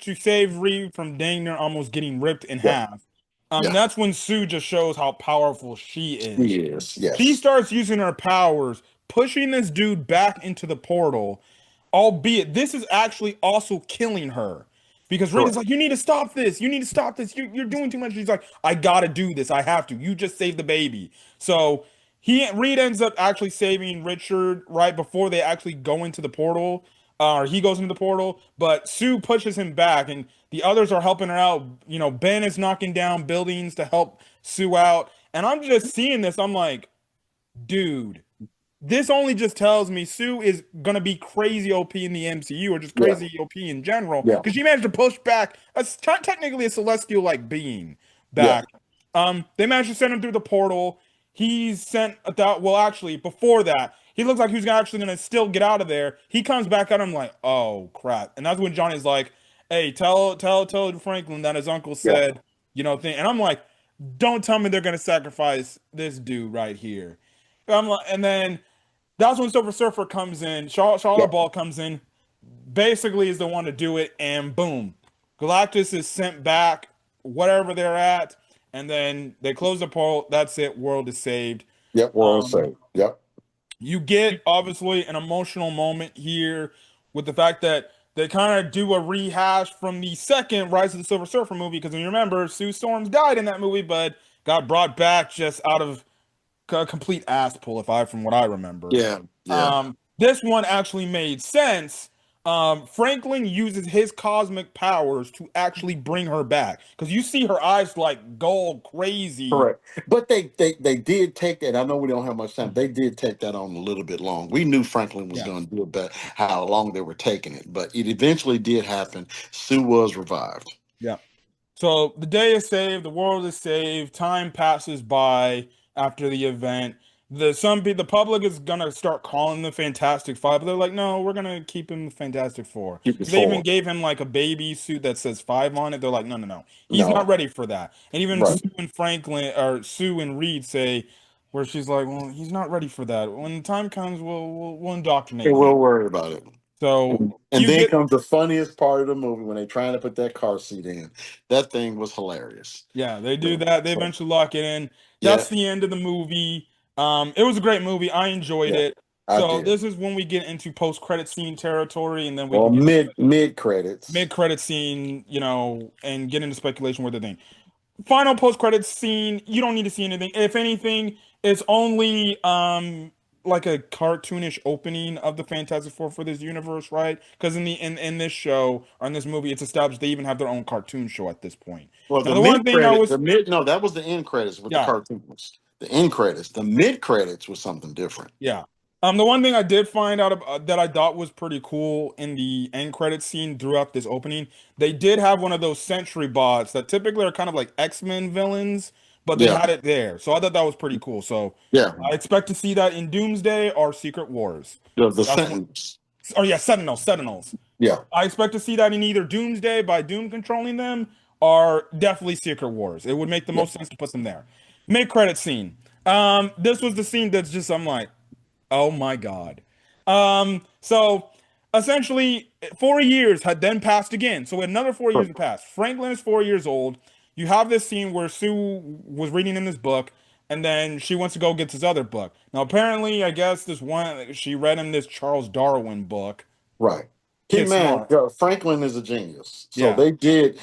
Speaker 1: to save Reeve from dang near almost getting ripped in
Speaker 2: yeah,
Speaker 1: half.
Speaker 2: yeah.
Speaker 1: That's when Sue just shows how powerful she is.
Speaker 2: He is.
Speaker 1: She
Speaker 2: Yes.
Speaker 1: starts using her powers, pushing this dude back into the portal, albeit this is actually also killing her. Because Reed is
Speaker 2: Correct.
Speaker 1: like, you need to stop this. You need to stop this. You're doing too much. She's like, I gotta do this. I have to. You just saved the baby. So Reed ends up actually saving Richard right before they actually go into the portal, or he goes into the portal. But Sue pushes him back, and the others are helping her out. Ben is knocking down buildings to help Sue out, and I'm just seeing this. I'm like, dude, this only just tells me Sue is gonna be crazy OP in the MCU or just
Speaker 2: Yeah.
Speaker 1: crazy OP in general
Speaker 2: Yeah.
Speaker 1: because she managed to push back technically a celestial like being
Speaker 2: Yeah.
Speaker 1: back. They managed to send him through the portal. He's sent that. Well, actually, before that, he looks like he's actually gonna still get out of there. He comes back out. I'm like, oh crap! And that's when Johnny's like, "Hey, tell Franklin that his uncle
Speaker 2: Yeah.
Speaker 1: said, thing." And I'm like, "Don't tell me they're gonna sacrifice this dude right here." I'm like, and then that's when Silver Surfer comes in.
Speaker 2: Yeah.
Speaker 1: Charlotte Ball comes in, basically is the one to do it, and boom, Galactus is sent back whatever they're at, and then they close the portal. That's it. World is saved.
Speaker 2: Yep. We're all
Speaker 1: Um,
Speaker 2: safe. Yep.
Speaker 1: you get obviously an emotional moment here with the fact that they kind of do a rehash from the second Rise of the Silver Surfer movie because you remember Sue Storms died in that movie, but got brought back just out of a complete ass pull if I from what I remember.
Speaker 2: Yeah. Yeah.
Speaker 1: This one actually made sense. Franklin uses his cosmic powers to actually bring her back because you see her eyes like go crazy.
Speaker 2: Correct. But they did take that. I know we don't have much time. They did take that on a little bit long. We knew Franklin was
Speaker 1: Yeah,
Speaker 2: going to do it, but how long they were taking it. But it eventually did happen. Sue was revived.
Speaker 1: yeah. So the day is saved, the world is saved, time passes by after the event. The public is gonna start calling the Fantastic Five, but they're like, no, we're gonna keep him the Fantastic Four.
Speaker 2: Keep it
Speaker 1: So they even
Speaker 2: forward.
Speaker 1: gave him like a baby suit that says five on it. They're like, no, no, no, he's not
Speaker 2: No.
Speaker 1: ready for that. And even
Speaker 2: Right.
Speaker 1: Sue and Reed say, where she's like, well, he's not ready for that. When the time comes, we'll indoctrinate
Speaker 2: And
Speaker 1: him.
Speaker 2: we'll worry about it.
Speaker 1: So
Speaker 2: And
Speaker 1: you
Speaker 2: then
Speaker 1: get
Speaker 2: comes the funniest part of the movie when they're trying to put that car seat in. That thing was hilarious.
Speaker 1: Yeah, they do
Speaker 2: So,
Speaker 1: that. They
Speaker 2: so,
Speaker 1: eventually lock it in.
Speaker 2: yeah.
Speaker 1: That's the end of the movie. It was a great movie. I enjoyed
Speaker 2: Yeah.
Speaker 1: it.
Speaker 2: I
Speaker 1: So
Speaker 2: did.
Speaker 1: this is when we get into post-credit scene territory, and then we
Speaker 2: Well,
Speaker 1: can get into
Speaker 2: mid credits.
Speaker 1: mid-credit scene, and get into speculation with the thing. Final post-credit scene, you don't need to see anything. If anything, it's only like a cartoonish opening of the Fantastic Four for this universe, right? Because in this show or in this movie, it's established they even have their own cartoon show at this point.
Speaker 2: Well,
Speaker 1: Now,
Speaker 2: the
Speaker 1: the one
Speaker 2: mid
Speaker 1: thing I
Speaker 2: credit,
Speaker 1: was,
Speaker 2: no, that was the end credits with the
Speaker 1: yeah,
Speaker 2: cartoons. The end credits, the mid credits was something different.
Speaker 1: yeah. The one thing I did find out that I thought was pretty cool in the end credit scene throughout this opening, they did have one of those sentry bots that typically are kind of like X-Men villains, but they
Speaker 2: Yeah,
Speaker 1: had it there. So I thought that was pretty cool. So
Speaker 2: yeah.
Speaker 1: I expect to see that in Doomsday or Secret Wars.
Speaker 2: The
Speaker 1: That's what,
Speaker 2: sentence.
Speaker 1: or yeah, Sentinels.
Speaker 2: Yeah,
Speaker 1: I expect to see that in either Doomsday by Doom controlling them or definitely Secret Wars. It would make the
Speaker 2: yeah.
Speaker 1: most sense to put them there. Mid credit scene. This was the scene that's just I'm like, oh my God. So essentially, 4 years had then passed again. So another 4 years had passed. Franklin is 4 years old. You have this scene where Sue was reading in this book, and then she wants to go get this other book. Now, apparently, I guess this one she read him this Charles Darwin book.
Speaker 2: Right. Keep in
Speaker 1: Kid
Speaker 2: mind,
Speaker 1: smart.
Speaker 2: Franklin is a genius. So
Speaker 1: Yeah.
Speaker 2: they did,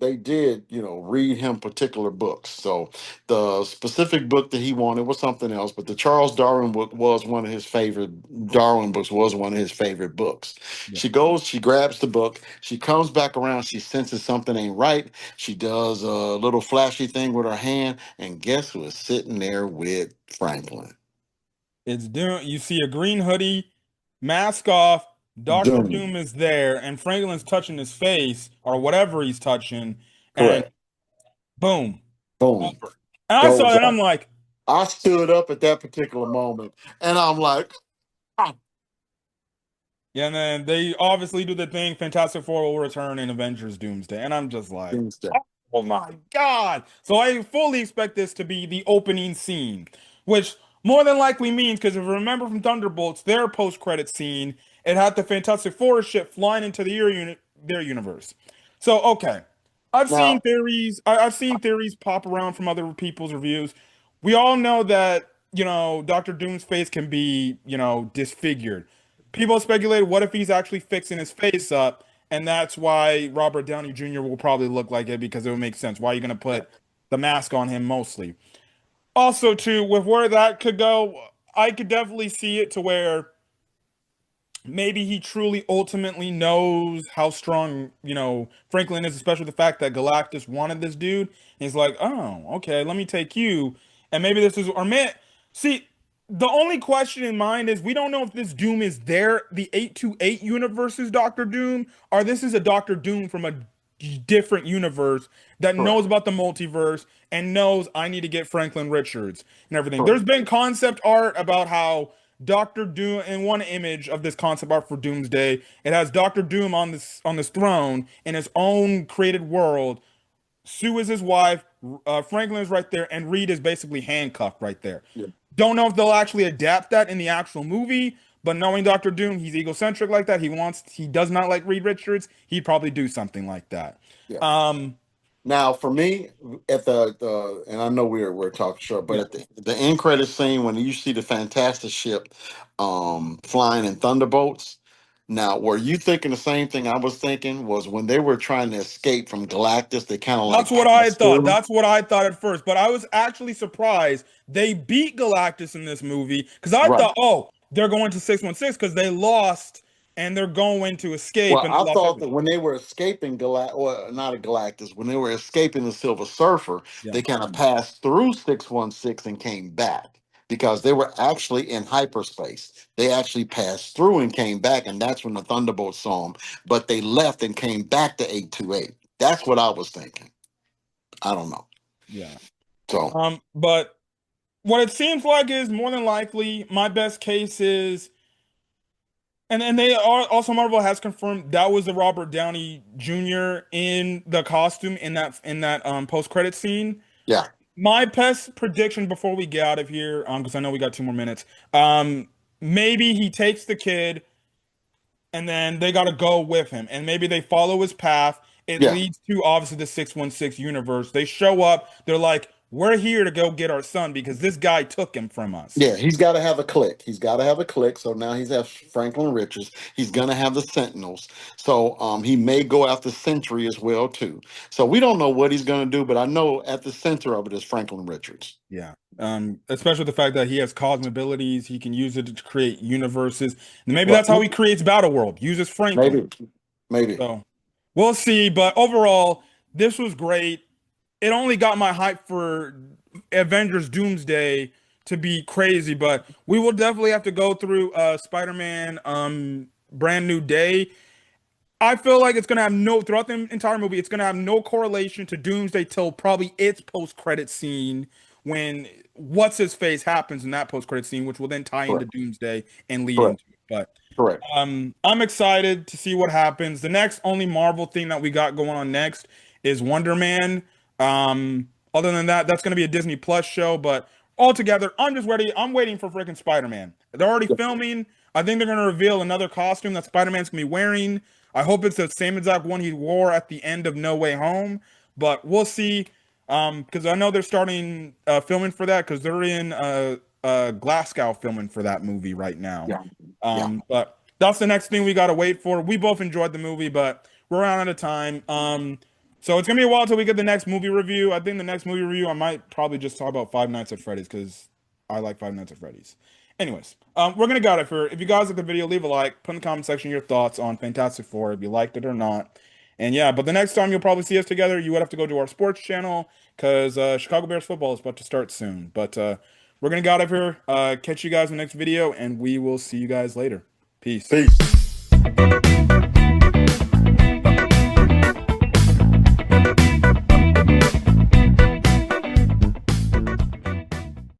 Speaker 2: read him particular books. So the specific book that he wanted was something else, but the Charles Darwin book was one of his favorite. Darwin books was one of his favorite books.
Speaker 1: Yeah.
Speaker 2: She goes, she grabs the book, she comes back around, she senses something ain't right. She does a little flashy thing with her hand, and guess who is sitting there with Franklin?
Speaker 1: It's Doom. You see a green hoodie, mask off. Doctor
Speaker 2: Doom.
Speaker 1: Doom is there, and Franklin's touching his face or whatever he's touching, and
Speaker 2: Correct.
Speaker 1: boom,
Speaker 2: Boom.
Speaker 1: over. And I saw
Speaker 2: Goes
Speaker 1: that, and
Speaker 2: up.
Speaker 1: I'm like,
Speaker 2: I stood up at that particular moment and I'm like, "Ah,
Speaker 1: yeah. And then they obviously do the thing. Fantastic Four will return in Avengers Doomsday, and I'm just like,
Speaker 2: Doomsday.
Speaker 1: oh my God. So I fully expect this to be the opening scene, which more than likely means, because if you remember from Thunderbolts, their post-credit scene, it had the Fantastic Four ship flying into their universe. So, okay.
Speaker 2: Now,
Speaker 1: I've seen theories pop around from other people's reviews. We all know that, Doctor Doom's face can be, disfigured. People speculate, what if he's actually fixing his face up? And that's why Robert Downey Jr. will probably look like it because it would make sense. Why are you going to
Speaker 2: yeah,
Speaker 1: put the mask on him mostly? Also, too, with where that could go, I could definitely see it to where maybe he truly ultimately knows how strong, Franklin is, especially the fact that Galactus wanted this dude. And he's like, oh, okay, let me take you. And maybe this is, or man, see, the only question in mind is we don't know if this Doom is the 828 universe's Doctor Doom, or this is a Doctor Doom from a different universe that knows
Speaker 2: correct.
Speaker 1: about the multiverse and knows I need to get Franklin Richards and everything. There's
Speaker 2: Correct.
Speaker 1: been concept art about how Doctor Doom in one image of this concept art for Doomsday, it has Doctor Doom on this throne in his own created world. Sue is his wife, Franklin is right there, and Reed is basically handcuffed right there.
Speaker 2: Yeah.
Speaker 1: Don't know if they'll actually adapt that in the actual movie, but knowing Doctor Doom, he's egocentric like that. He does not like Reed Richards. He'd probably do something like that.
Speaker 2: Yeah.
Speaker 1: Um,
Speaker 2: Now, for me, at the and I know we're talking short, but
Speaker 1: yeah.
Speaker 2: at the end credit scene when you see the Fantastic ship flying in thunderbolts. Now, were you thinking the same thing I was thinking? Was when they were trying to escape from Galactus, they kind of
Speaker 1: That's
Speaker 2: like
Speaker 1: what I
Speaker 2: passed
Speaker 1: thought.
Speaker 2: through.
Speaker 1: That's what I thought at first. But I was actually surprised they beat Galactus in this movie because I
Speaker 2: Right.
Speaker 1: thought, oh, they're going to 616 because they lost and they're going to escape
Speaker 2: Well,
Speaker 1: and they
Speaker 2: I
Speaker 1: lost
Speaker 2: thought that
Speaker 1: everything.
Speaker 2: when they were escaping well, not a Galactus, when they were escaping the Silver Surfer,
Speaker 1: Yeah.
Speaker 2: they kind of passed through 616 and came back because they were actually in hyperspace. They actually passed through and came back, and that's when the Thunderbolts saw them. But they left and came back to 828. That's what I was thinking. I don't know.
Speaker 1: Yeah.
Speaker 2: So,
Speaker 1: But what it seems like is more than likely my best case is, and they are also Marvel has confirmed that was the Robert Downey Jr. in the costume in that post credit scene.
Speaker 2: yeah,
Speaker 1: My best prediction before we get out of here, because I know we got 2 more minutes. Um, Maybe he takes the kid, and then they got to go with him, and maybe they follow his path. It
Speaker 2: yeah.
Speaker 1: leads to obviously the 616 universe. They show up. They're like, "We're here to go get our son because this guy took him from us."
Speaker 2: Yeah, he's got to have a click. He's got to have a click. So now he's at Franklin Richards. He's gonna have the Sentinels. So he may go after Sentry as well too. So we don't know what he's gonna do, but I know at the center of it is Franklin Richards.
Speaker 1: Yeah. Especially the fact that he has cosmic abilities, he can use it to create universes, and maybe
Speaker 2: Right?
Speaker 1: that's how he creates Battle World. Uses Franklin.
Speaker 2: Maybe, maybe.
Speaker 1: So we'll see. But overall, this was great. It only got my hype for Avengers Doomsday to be crazy, but we will definitely have to go through Spider-Man Brand New Day. I feel like it's gonna have no throughout the entire movie. It's gonna have no correlation to Doomsday till probably its post-credit scene when what's his face happens in that post-credit scene, which will then tie into
Speaker 2: Correct.
Speaker 1: Doomsday and lead
Speaker 2: Correct.
Speaker 1: into it. But
Speaker 2: Correct.
Speaker 1: I'm excited to see what happens. The next only Marvel thing that we got going on next is Wonder Man. Other than that, that's going to be a Disney Plus show. But altogether, I'm just ready. I'm waiting for freaking Spider-Man. They're already
Speaker 2: Yeah.
Speaker 1: filming. I think they're going to reveal another costume that Spider-Man's going to be wearing. I hope it's the same exact one he wore at the end of No Way Home. But we'll see. Because I know they're starting filming for that because they're in Glasgow filming for that movie right now.
Speaker 2: Yeah. Yeah.
Speaker 1: But that's the next thing we gotta wait for. We both enjoyed the movie, but we're out of time. So it's gonna be a while till we get the next movie review. I think the next movie review I might probably just talk about Five Nights at Freddy's because I like Five Nights at Freddy's. Anyways, we're gonna go out of here. If you guys like the video, leave a like, put in the comment section your thoughts on Fantastic Four, if you liked it or not. And yeah, but the next time you'll probably see us together, you would have to go to our sports channel because Chicago Bears football is about to start soon. But we're gonna get out of here. Catch you guys in the next video, and we will see you guys later. Peace.
Speaker 2: Peace.